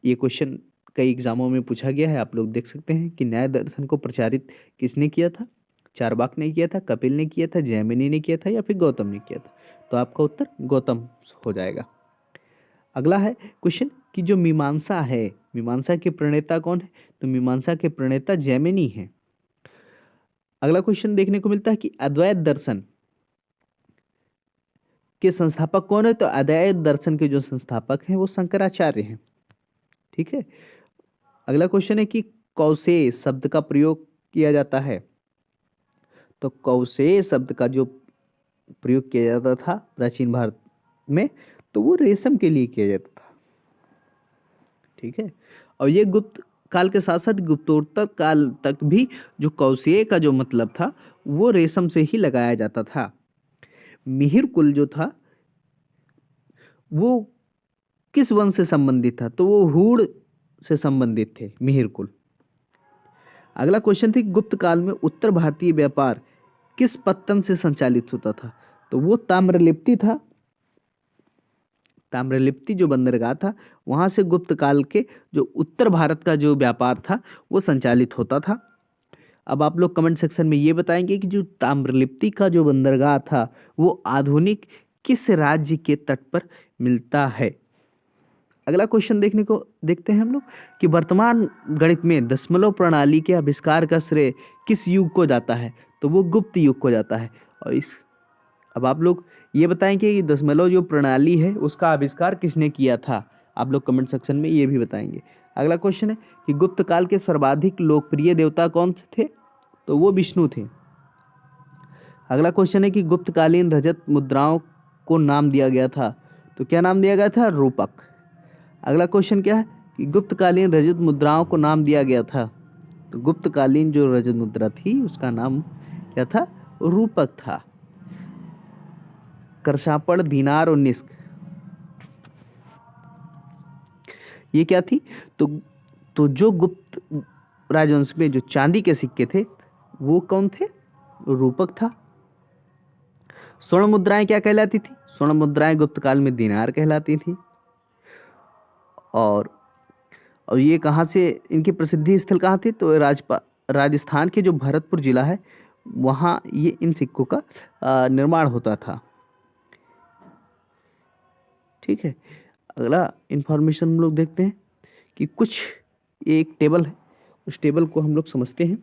ये क्वेश्चन कई एग्जामों में पूछा गया है। आप लोग देख सकते हैं कि न्याय दर्शन को प्रचारित किसने किया था, चारवाक ने किया था, कपिल ने किया था, जैमिनी ने किया था या फिर गौतम ने किया था। तो आपका उत्तर गौतम हो जाएगा। अगला है क्वेश्चन कि जो मीमांसा है, मीमांसा के प्रणेता कौन है? तो मीमांसा के प्रणेता जैमिनी हैं। अगला क्वेश्चन देखने को मिलता है कि अद्वैत दर्शन के संस्थापक कौन है? तो अद्वैत दर्शन के जो संस्थापक हैं वो शंकराचार्य हैं। ठीक है। अगला क्वेश्चन है कि कौशेय शब्द का प्रयोग किया जाता है। तो कौशेय शब्द का जो प्रयोग किया जाता था प्राचीन भारत में, तो वो रेशम के लिए किया जाता था। ठीक है। और ये गुप्त काल के साथ साथ गुप्तोत्तर काल तक भी जो कौशेय का जो मतलब था वो रेशम से ही लगाया जाता था। मिहिर कुल जो था वो किस वंश से संबंधित था? तो वो हूण से संबंधित थे मिहिर कुल। अगला क्वेश्चन थी गुप्त काल में उत्तर भारतीय व्यापार किस पत्तन से संचालित होता था? तो वो ताम्रलिप्ति था। ताम्रलिप्ति जो बंदरगाह था वहां से गुप्त काल के जो उत्तर भारत का जो व्यापार था वो संचालित होता था। अब आप लोग कमेंट सेक्शन में ये बताएंगे कि जो ताम्रलिप्ति का जो बंदरगाह था वो आधुनिक किस राज्य के तट पर मिलता है? अगला क्वेश्चन देखते हैं हम लोग कि वर्तमान गणित में दशमलव प्रणाली के आविष्कार का श्रेय किस युग को जाता है? तो वो गुप्त युग को जाता है। और अब आप लोग ये बताएंगे कि दशमलव जो प्रणाली है उसका आविष्कार किसने किया था? आप लोग कमेंट सेक्शन में ये भी बताएंगे। अगला क्वेश्चन है कि गुप्त काल के सर्वाधिक लोकप्रिय देवता कौन थे? तो वो विष्णु थे। अगला क्वेश्चन है कि गुप्तकालीन रजत मुद्राओं को नाम दिया गया था। तो क्या नाम दिया गया था? रूपक। अगला क्वेश्चन क्या है कि गुप्तकालीन रजत मुद्राओं को नाम दिया गया था। तो गुप्तकालीन जो रजत मुद्रा थी उसका नाम क्या था? रूपक था। करशापड़, दीनार और निस्क ये क्या थी? तो जो गुप्त राजवंश में जो चांदी के सिक्के थे वो कौन थे? रूपक था। स्वर्ण मुद्राएं क्या कहलाती थी? स्वर्ण मुद्राएं गुप्त काल में दीनार कहलाती थी। और ये कहाँ से इनकी प्रसिद्धि स्थल कहाँ थी? तो राजस्थान के जो भरतपुर जिला है वहाँ ये इन सिक्कों का निर्माण होता था। ठीक है। अगला इंफॉर्मेशन हम लोग देखते हैं कि कुछ एक टेबल है, उस टेबल को हम लोग समझते हैं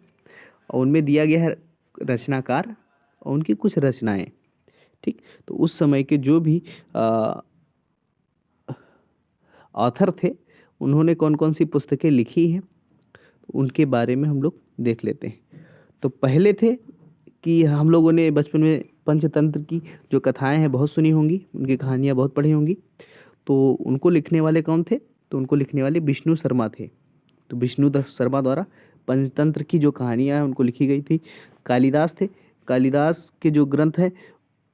और उनमें दिया गया है रचनाकार और उनकी कुछ रचनाएं। ठीक। तो उस समय के जो भी ऑथर थे उन्होंने कौन कौन सी पुस्तकें लिखी हैं तो उनके बारे में हम लोग देख लेते हैं। तो पहले थे कि हम लोगों ने बचपन में पंचतंत्र की जो कथाएं हैं बहुत सुनी होंगी, उनकी कहानियां बहुत पढ़ी होंगी। तो उनको लिखने वाले कौन थे? तो उनको लिखने वाले विष्णु शर्मा थे। तो विष्णु शर्मा द्वारा पंचतंत्र की जो कहानियां हैं उनको लिखी गई थी। कालिदास थे। कालिदास के जो ग्रंथ है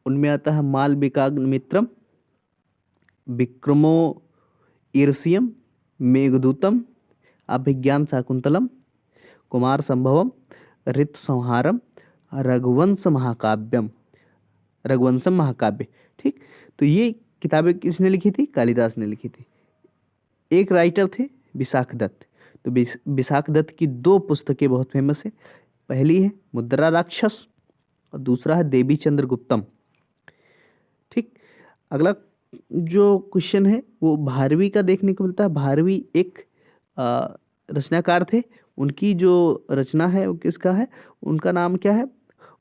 उनमें आता है मालविकाग्निमित्रम, विक्रमो ईर्ष्यम, मेघदूतम, अभिज्ञान शाकुंतलम, कुमार संभवम, ऋतु संहारम, रघुवंशम महाकाव्य। ठीक। तो ये किताबें किसने लिखी थी? कालिदास ने लिखी थी। एक राइटर थे विशाख दत्त। तो विशाख दत्त की दो पुस्तकें बहुत फेमस है। पहली है मुद्रा राक्षस और दूसरा है देवी चंद्रगुप्तम। ठीक। अगला जो क्वेश्चन है वो भारवी का देखने को मिलता है। भारवी एक रचनाकार थे। उनकी जो रचना है वो किसका है? उनका नाम क्या है?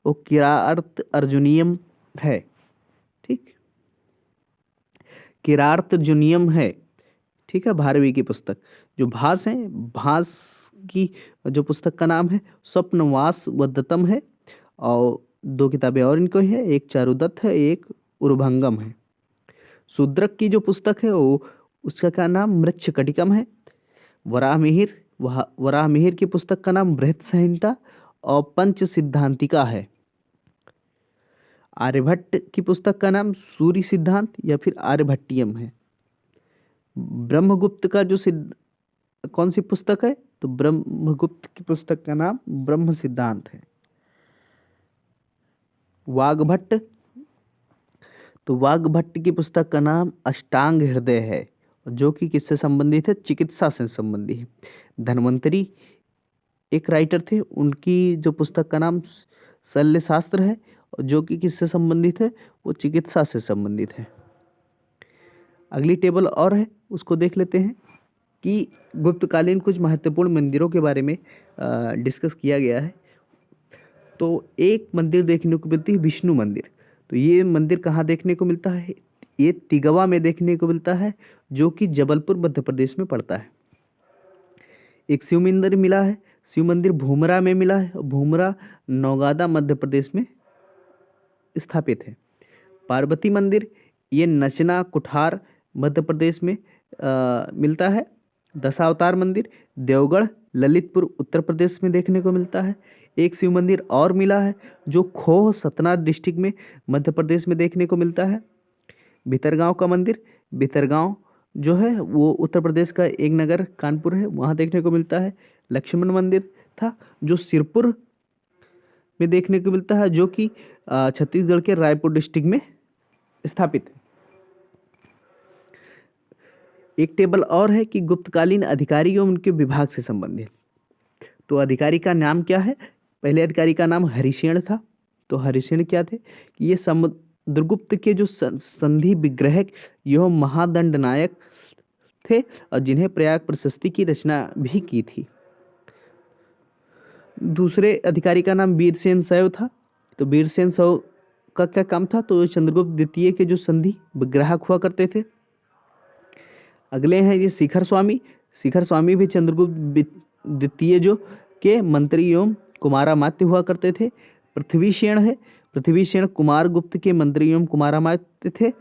वो किरार्त अर्जुनियम है। ठीक। किरार्त अर्जुनियम है। ठीक है। भारवी की पुस्तक जो भास है, भास की जो पुस्तक का नाम है स्वप्नवास वदत्तम है। और दो किताबें और इनको है, एक चारुदत्त है, एक उर्भंगम है। शूद्रक की जो पुस्तक है वो उसका क्या नाम? मृच्छकटिकम है। वराहमिहिर की पुस्तक का नाम बृहत संहिता और पंच सिद्धांतिका है। आर्यभट्ट की पुस्तक का नाम सूर्य सिद्धांत या फिर आर्यभट्टियम है। ब्रह्मगुप्त का जो कौन सी पुस्तक है? तो ब्रह्मगुप्त की पुस्तक का नाम ब्रह्म सिद्धांत है। वाग्भट्ट, तो वाग्भट्ट की पुस्तक का नाम अष्टांग हृदय है जो कि किससे संबंधित है? चिकित्सा से संबंधित है। धन्वंतरी एक राइटर थे, उनकी जो पुस्तक का नाम शल्य शास्त्र है जो कि किससे संबंधित है? वो चिकित्सा से संबंधित है। अगली टेबल और है उसको देख लेते हैं। कि गुप्तकालीन कुछ महत्वपूर्ण मंदिरों के बारे में डिस्कस किया गया है। तो एक मंदिर देखने को मिलती है विष्णु मंदिर। तो ये मंदिर कहाँ देखने को मिलता है? ये तिगवा में देखने को मिलता है, जो कि जबलपुर मध्य प्रदेश में पड़ता है। एक शिव मंदिर मिला है, शिव मंदिर भूमरा में मिला है। भूमरा नौगादा मध्य प्रदेश में स्थापित है। पार्वती मंदिर ये नचना कुठार मध्य प्रदेश में मिलता है। दशावतार मंदिर देवगढ़ ललितपुर उत्तर प्रदेश में देखने को मिलता है। एक शिव मंदिर और मिला है जो खोह सतना डिस्ट्रिक्ट में मध्य प्रदेश में देखने को मिलता है। भितरगांव का मंदिर, भितरगांव जो है वो उत्तर प्रदेश का एक नगर कानपुर है, वहाँ देखने को मिलता है। लक्ष्मण मंदिर था जो सिरपुर में देखने को मिलता है, जो कि छत्तीसगढ़ के रायपुर डिस्ट्रिक्ट में स्थापित है। एक टेबल और है कि गुप्तकालीन अधिकारी एवं उनके विभाग से संबंधित। तो अधिकारी का नाम क्या है? पहले अधिकारी का नाम हरिसेन था। तो हरिसेन क्या थे कि ये समुद्रगुप्त के जो संधि विग्रहक एवं महादंड नायक थे और जिन्हें प्रयाग प्रशस्ति की रचना भी की थी। दूसरे अधिकारी का नाम वीरसेन शैव था। तो वीरसेन शैव का क्या काम था? तो चंद्रगुप्त द्वितीय के जो संधि विग्राहक हुआ करते थे। अगले हैं ये शिखर स्वामी। शिखर स्वामी भी चंद्रगुप्त द्वितीय जो के मंत्री एवं कुमारामात्य हुआ करते थे। पृथ्वीसेन है, पृथ्वीसेन कुमार गुप्त के मंत्री एवं कुमारामात्य थे।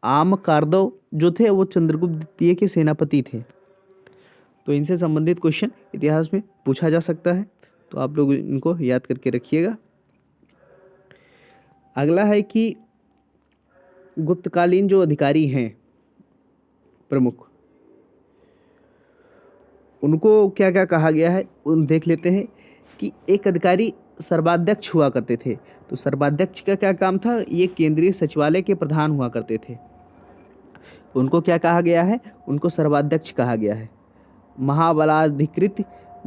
आम कारदव जो थे वो चंद्रगुप्त द्वितीय के सेनापति थे। तो इनसे संबंधित क्वेश्चन इतिहास में पूछा जा सकता है, तो आप लोग इनको याद करके रखिएगा। अगला है कि गुप्तकालीन जो अधिकारी हैं प्रमुख, उनको क्या क्या कहा गया है उन देख लेते हैं। कि एक अधिकारी सर्वाध्यक्ष हुआ करते थे। तो सर्वाध्यक्ष का क्या काम था? ये केंद्रीय सचिवालय के प्रधान हुआ करते थे। उनको क्या कहा गया है? उनको सर्वाध्यक्ष कहा गया है। महाबलाधिकृत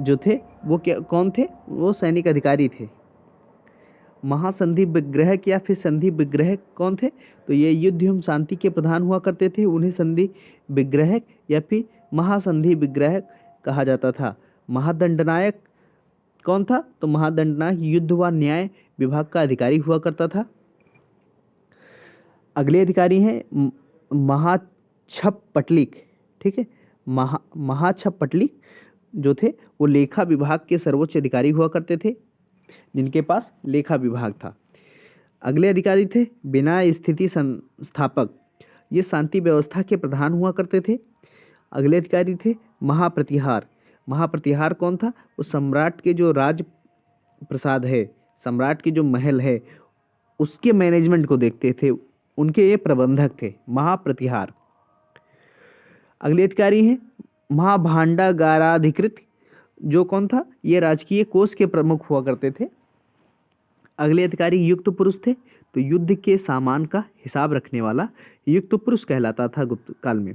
जो थे वो क्या कौन थे? वो सैनिक अधिकारी थे। महासंधि विग्रहक या फिर संधि विग्रहक कौन थे? तो ये युद्ध एवं शांति के प्रधान हुआ करते थे। उन्हें संधि विग्रहक या फिर महासंधि विग्रहक कहा जाता था। महादंडनायक कौन था? तो महादंडनायक युद्ध व न्याय विभाग का अधिकारी हुआ करता था। अगले अधिकारी हैं महाछप पटलिक। ठीक है, महाछप पटलिक जो थे वो लेखा विभाग के सर्वोच्च अधिकारी हुआ करते थे, जिनके पास लेखा विभाग था। अगले अधिकारी थे बिना स्थिति संस्थापक। ये शांति व्यवस्था के प्रधान हुआ करते थे। अगले अधिकारी थे महाप्रतिहार। महाप्रतिहार कौन था? वो सम्राट के जो राज प्रसाद है, सम्राट के जो महल है, उसके मैनेजमेंट को देखते थे, उनके ये प्रबंधक थे महाप्रतिहार। अगले अधिकारी हैं महाभांडागाराधिकृत। जो कौन था? ये राजकीय कोष के प्रमुख हुआ करते थे। अगले अधिकारी युक्त पुरुष थे। तो युद्ध के सामान का हिसाब रखने वाला युक्त पुरुष कहलाता था गुप्त काल में।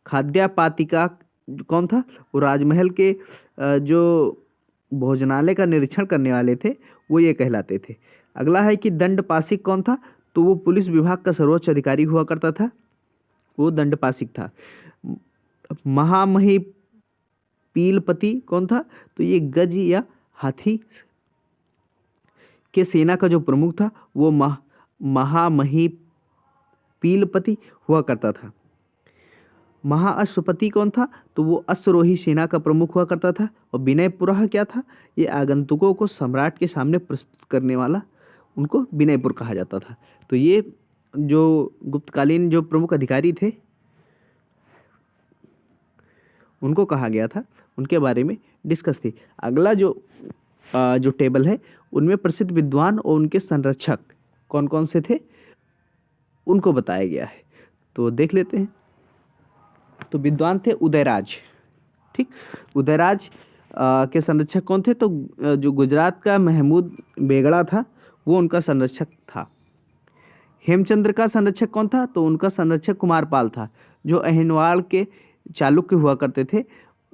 खाद्यापातिका कौन था? वो राजमहल के जो भोजनालय का निरीक्षण करने वाले थे, वो ये कहलाते थे। अगला है कि दंडपाशिक कौन था? तो वो पुलिस विभाग का सर्वोच्च अधिकारी हुआ करता था, वो दंडपाशिक था। महामहीपीलपति कौन था? तो ये गज या हाथी के सेना का जो प्रमुख था वो महामहीपीलपति हुआ करता था। महाअश्वपति कौन था? तो वो अश्वरोही सेना का प्रमुख हुआ करता था। और विनयपुर क्या था? ये आगंतुकों को सम्राट के सामने प्रस्तुत करने वाला, उनको विनयपुर कहा जाता था। तो ये जो गुप्तकालीन जो प्रमुख अधिकारी थे उनको कहा गया था, उनके बारे में डिस्कस थी। अगला जो टेबल है उनमें प्रसिद्ध विद्वान और उनके संरक्षक कौन कौन से थे उनको बताया गया है, तो देख लेते हैं। तो विद्वान थे उदयराज। ठीक, उदयराज के संरक्षक कौन थे? तो जो गुजरात का महमूद बेगड़ा था वो उनका संरक्षक था। हेमचंद्र का संरक्षक कौन था? तो उनका संरक्षक कुमारपाल था। जो अहिनवाड़ के चालुक्य हुआ करते थे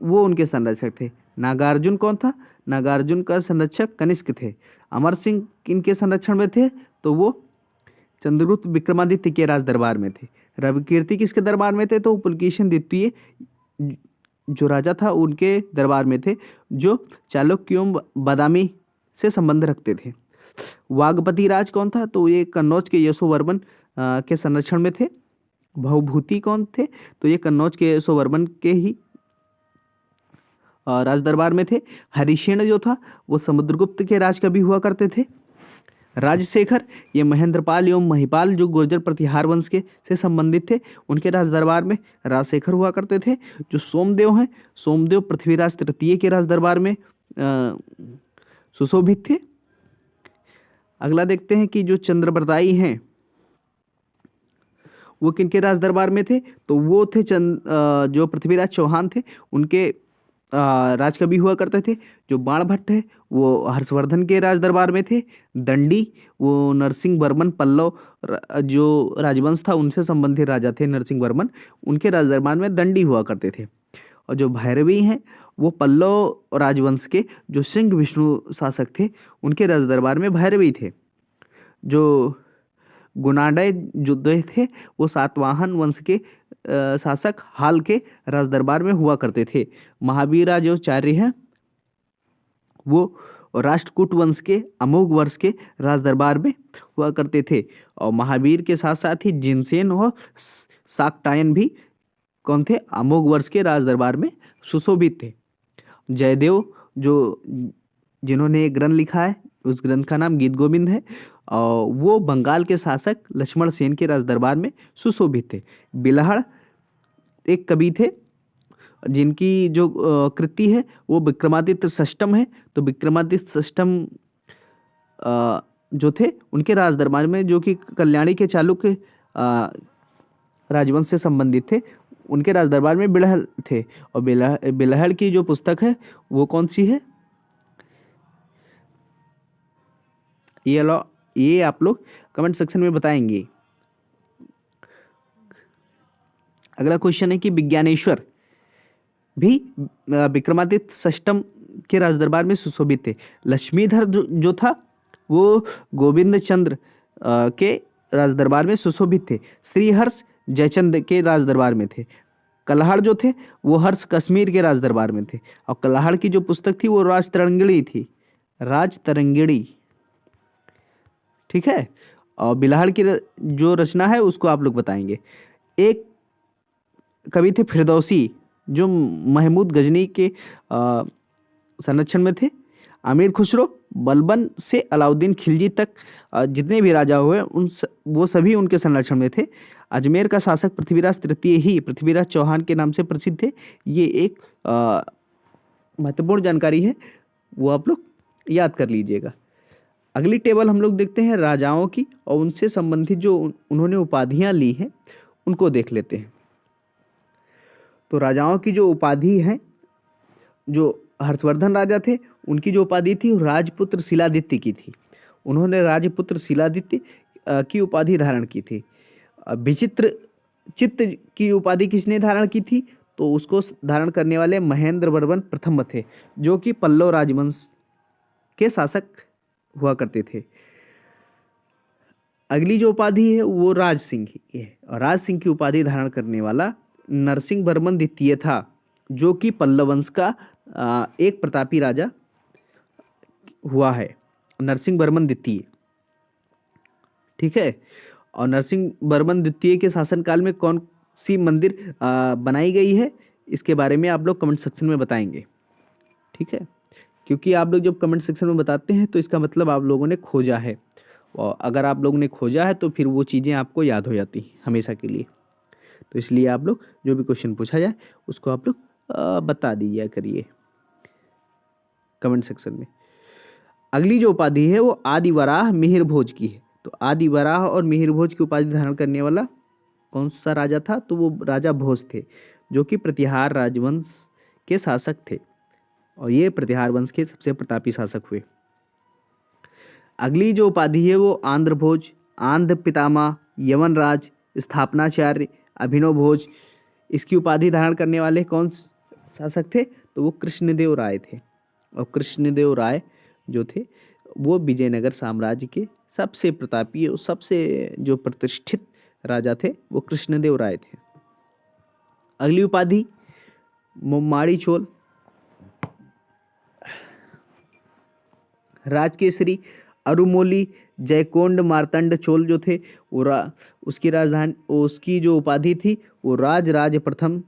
वो उनके संरक्षक थे। नागार्जुन कौन था? नागार्जुन का संरक्षक कनिष्क थे। अमर सिंह इनके संरक्षण में थे, तो वो चंद्रगुप्त विक्रमादित्य के राज दरबार में थे। रविकीर्ति किसके दरबार में थे? तो पुलकेशिन द्वितीय जो राजा था उनके दरबार में थे, जो चालुक्य एवं बादामी से संबंध रखते थे। वागपति राज कौन था? तो ये कन्नौज के यशोवर्मन के संरक्षण में थे। भवभूति कौन थे? तो ये कन्नौज के यशोवर्मन के ही राज दरबार में थे। हरिशेन जो था वो समुद्रगुप्त के राज कवि हुआ करते थे। राजशेखर ये महेंद्रपाल एवं महिपाल जो गुर्जर प्रतिहार वंश के से संबंधित थे, उनके राज दरबार में राजशेखर हुआ करते थे। जो सोमदेव हैं, सोमदेव पृथ्वीराज तृतीय के राज दरबार में सुशोभित थे। अगला देखते हैं कि जो चंद्रप्रदायी हैं वो किनके राज दरबार में थे? तो वो थे जो पृथ्वीराज चौहान थे उनके राजकवि हुआ करते थे। जो बाणभट्ट है वो हर्षवर्धन के राज दरबार में थे। दंडी वो नरसिंह वर्मन पल्लव जो राजवंश था उनसे संबंधित राजा थे नरसिंह वर्मन, उनके राज दरबार में दंडी हुआ करते थे। और जो भैरवी हैं वो पल्लव राजवंश के जो सिंह विष्णु शासक थे उनके राज दरबार में भैरवी थे। जो गुणाडय युद्ध थे वो सातवाहन वंश के शासक हाल के राज दरबार में हुआ करते थे। महावीरा जो चार्य हैं वो राष्ट्रकूट वंश के अमोघ वर्ष के राज दरबार में हुआ करते थे। और महावीर के साथ साथ ही जिनसेन और शाक्टायन भी कौन थे? अमोघ वर्ष के राज दरबार में सुशोभित थे। जयदेव जो जिन्होंने एक ग्रंथ लिखा है उस ग्रंथ का नाम गीत गोविंद है, और वो बंगाल के शासक लक्ष्मण सेन के राज दरबार में सुशोभित थे। बिलहड़ एक कवि थे जिनकी जो कृति है वो विक्रमादित्य षष्टम है। तो विक्रमादित्य षष्टम जो थे उनके राज दरबार में, जो कि कल्याणी के चालुक्य राजवंश से संबंधित थे, उनके राज दरबार में बिलहड़ थे। और बिलहड़ की जो पुस्तक है वो कौन सी है? ये आप लोग कमेंट सेक्शन में बताएंगे। अगला क्वेश्चन है कि विज्ञानेश्वर भी विक्रमादित्य षष्टम के राज दरबार में सुशोभित थे। लक्ष्मीधर जो था वो गोविंद चंद्र के राज दरबार में सुशोभित थे। श्रीहर्ष जयचंद के राज दरबार में थे। कलहड़ जो थे वो हर्ष कश्मीर के राज दरबार में थे। और कलहड़ की जो पुस्तक थी वो राजतरंगिणी थी, राजतरंगिणी, ठीक है। और बिलहड़ की जो रचना है उसको आप लोग बताएंगे। एक कवि थे फिरदौसी जो महमूद गजनी के संरक्षण में थे। अमीर खुसरो बलबन से अलाउद्दीन खिलजी तक जितने भी राजा हुए वो सभी उनके संरक्षण में थे। अजमेर का शासक पृथ्वीराज तृतीय ही पृथ्वीराज चौहान के नाम से प्रसिद्ध थे। ये एक महत्वपूर्ण जानकारी है, वो आप लोग याद कर लीजिएगा। अगली टेबल हम लोग देखते हैं राजाओं की और उनसे संबंधित जो उन्होंने उपाधियां ली हैं उनको देख लेते हैं। तो राजाओं की जो उपाधि है, जो हर्षवर्धन राजा थे उनकी जो उपाधि थी राजपुत्र शिलादित्य की थी। उन्होंने राजपुत्र शिलादित्य की उपाधि धारण की थी। विचित्र चित्त की उपाधि किसने धारण की थी? तो उसको धारण करने वाले महेंद्र वर्मन प्रथम थे, जो कि पल्लव राजवंश के शासक हुआ करते थे। अगली जो उपाधि है वो राज सिंह की है, और राज सिंह की उपाधि धारण करने वाला नरसिंह वर्मन द्वितीय था, जो कि पल्लव वंश का एक प्रतापी राजा हुआ है, नरसिंह वर्मन द्वितीय, ठीक है। और नरसिंह वर्मन द्वितीय के शासनकाल में कौन सी मंदिर बनाई गई है, इसके बारे में आप लोग कमेंट सेक्शन में बताएंगे, ठीक है। क्योंकि आप लोग जब कमेंट सेक्शन में बताते हैं तो इसका मतलब आप लोगों ने खोजा है, और अगर आप लोगों ने खोजा है तो फिर वो चीज़ें आपको याद हो जाती हैं हमेशा के लिए। तो इसलिए आप लोग जो भी क्वेश्चन पूछा जाए उसको आप लोग बता दीजिए करिए कमेंट सेक्शन में। अगली जो उपाधि है वो आदिवराह मिहिर भोज की है। तो आदिवराह और मिहिर भोज की उपाधि धारण करने वाला कौन सा राजा था? तो वो राजा भोज थे, जो कि प्रतिहार राजवंश के शासक थे, और ये प्रतिहार वंश के सबसे प्रतापी शासक हुए। अगली जो उपाधि है वो आंध्र भोज, आंध्र पितामह, यवनराज, स्थापनाचार्य, अभिनव भोज, इसकी उपाधि धारण करने वाले कौन शासक थे? तो वो कृष्णदेव राय थे। और कृष्णदेव राय जो थे वो विजयनगर साम्राज्य के सबसे प्रतापी और सबसे जो प्रतिष्ठित राजा थे वो कृष्णदेव राय थे। अगली उपाधि मुम्माड़ी चोल। राजकेसरी अरुमोली जयकोंड मार्तंड चोल जो थे उसकी राजधानी, उसकी जो उपाधि थी वो राज प्रथम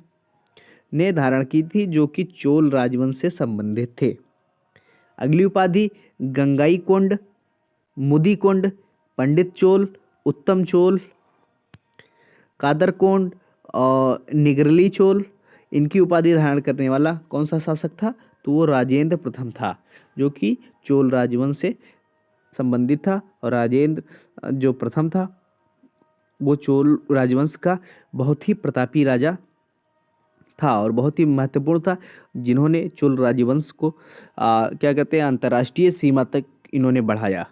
ने धारण की थी, जो कि चोल राजवंश से संबंधित थे। अगली उपाधि गंगाईकोंड, मुदिकोंड, पंडित चोल, उत्तम चोल, कादरकोंड और निगरली चोल। इनकी उपाधि धारण करने वाला कौन सा शासक था? तो वो राजेंद्र प्रथम था, जो कि चोल राजवंश से संबंधित था। और राजेंद्र जो प्रथम था वो चोल राजवंश का बहुत ही प्रतापी राजा था और बहुत ही महत्वपूर्ण था, जिन्होंने चोल राजवंश को क्या कहते हैं, अंतर्राष्ट्रीय सीमा तक इन्होंने बढ़ाया।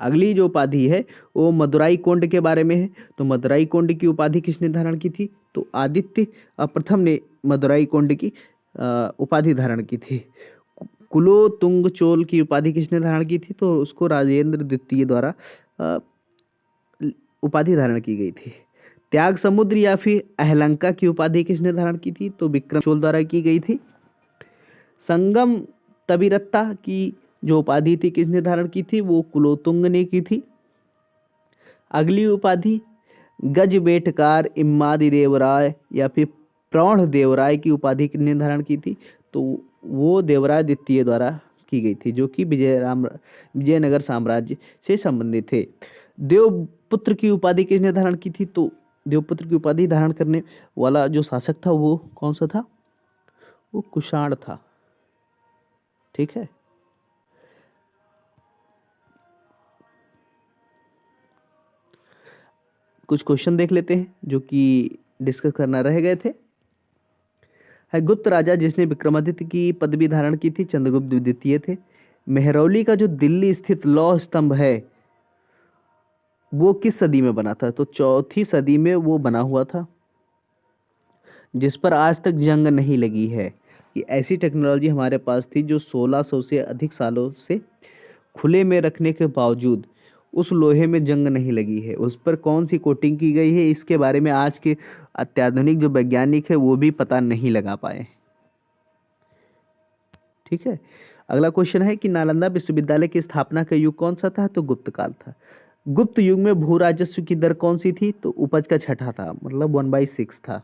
अगली जो उपाधि है वो मदुराई कोंड के बारे में है। तो मदुराई कोंड की उपाधि किसने धारण की थी? तो आदित्य प्रथम ने मदुराई कोंड की उपाधि धारण की थी। कुलोतुंग चोल की उपाधि किसने धारण की थी? तो उसको राजेंद्र द्वितीय द्वारा उपाधि धारण की गई थी। त्याग समुद्र या फिर अहलंका की उपाधि किसने धारण की थी? तो विक्रम चोल द्वारा की गई थी। संगम तबीरत्ता की जो उपाधि थी किसने धारण की थी? वो कुलोतुंग ने की थी। अगली उपाधि गज बेटकार इम्मादी देवराय या फिर प्रौढ़ देवराय की उपाधि किसने धारण की थी? तो वो देवराय द्वितीय द्वारा की गई थी, जो कि विजयनगर साम्राज्य से संबंधित थे। देवपुत्र की उपाधि किसने धारण की थी? तो देवपुत्र की उपाधि धारण करने वाला जो शासक था वो कौन सा था? वो कुषाण था। ठीक है। कुछ क्वेश्चन देख लेते हैं जो कि डिस्कस करना रह गए थे। है गुप्त राजा जिसने विक्रमादित्य की पदवी धारण की थी, चंद्रगुप्त द्वितीय थे। मेहरौली का जो दिल्ली स्थित लौह स्तंभ है वो किस सदी में बना था? तो चौथी सदी में वो बना हुआ था, जिस पर आज तक जंग नहीं लगी है। ये ऐसी टेक्नोलॉजी हमारे पास थी जो 1600 से अधिक सालों से खुले में रखने के बावजूद उस लोहे में जंग नहीं लगी है। उस पर कौन सी कोटिंग की गई है, इसके बारे में आज के अत्याधुनिक जो वैज्ञानिक है वो भी पता नहीं लगा पाए। ठीक है। अगला क्वेश्चन है कि नालंदा विश्वविद्यालय की स्थापना का युग कौन सा था? तो गुप्त काल था। गुप्त युग में भू राजस्व की दर कौन सी थी? तो उपज का छठा था, मतलब 1/6 था।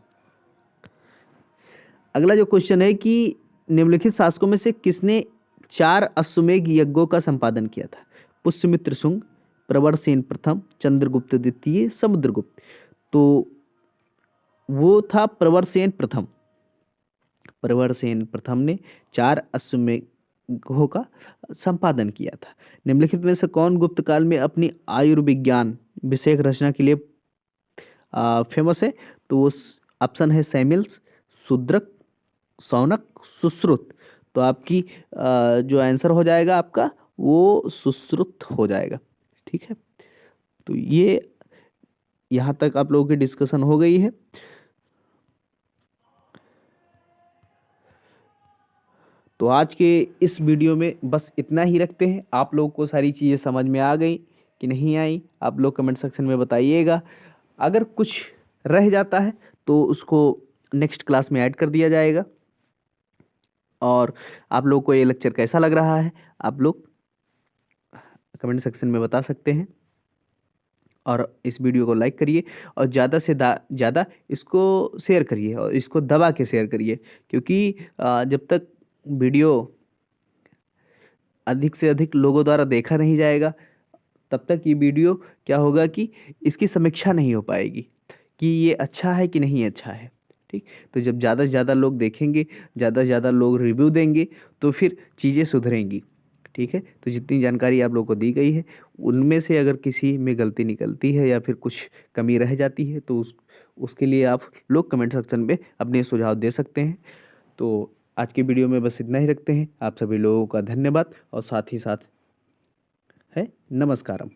अगला जो क्वेश्चन है कि निम्नलिखित शासकों में से किसने 4 अश्वमेध यज्ञों का संपादन किया था? पुष्यमित्र शुंग, प्रवरसेन प्रथम, चंद्रगुप्त द्वितीय, समुद्रगुप्त। तो वो था प्रवरसेन प्रथम। प्रवरसेन प्रथम ने 4 अश्वमेधों का संपादन किया था। निम्नलिखित में से कौन गुप्त काल में अपनी आयुर्विज्ञान विषयक रचना के लिए फेमस है? तो वो ऑप्शन है सैमिल्स, शूद्रक, शौनक, सुश्रुत। तो आपकी जो आंसर हो जाएगा आपका वो सुश्रुत हो जाएगा। ठीक है। तो ये यहाँ तक आप लोगों की डिस्कशन हो गई है। तो आज के इस वीडियो में बस इतना ही रखते हैं। आप लोगों को सारी चीज़ें समझ में आ गई कि नहीं आई, आप लोग कमेंट सेक्शन में बताइएगा। अगर कुछ रह जाता है तो उसको नेक्स्ट क्लास में ऐड कर दिया जाएगा। और आप लोग को ये लेक्चर कैसा लग रहा है आप लोग कमेंट सेक्शन में बता सकते हैं। और इस वीडियो को लाइक करिए और ज़्यादा से ज़्यादा इसको शेयर करिए और इसको दबा के शेयर करिए, क्योंकि जब तक वीडियो अधिक से अधिक लोगों द्वारा देखा नहीं जाएगा तब तक ये वीडियो क्या होगा कि इसकी समीक्षा नहीं हो पाएगी कि ये अच्छा है कि नहीं अच्छा है। ठीक। तो जब ज़्यादा से ज़्यादा लोग देखेंगे, ज़्यादा से ज़्यादा लोग रिव्यू देंगे तो फिर चीज़ें सुधरेंगी। ठीक है। तो जितनी जानकारी आप लोगों को दी गई है उनमें से अगर किसी में गलती निकलती है या फिर कुछ कमी रह जाती है तो उसके लिए आप लोग कमेंट सेक्शन में अपने सुझाव दे सकते हैं। तो आज की वीडियो में बस इतना ही रखते हैं। आप सभी लोगों का धन्यवाद और साथ ही साथ है नमस्कारम।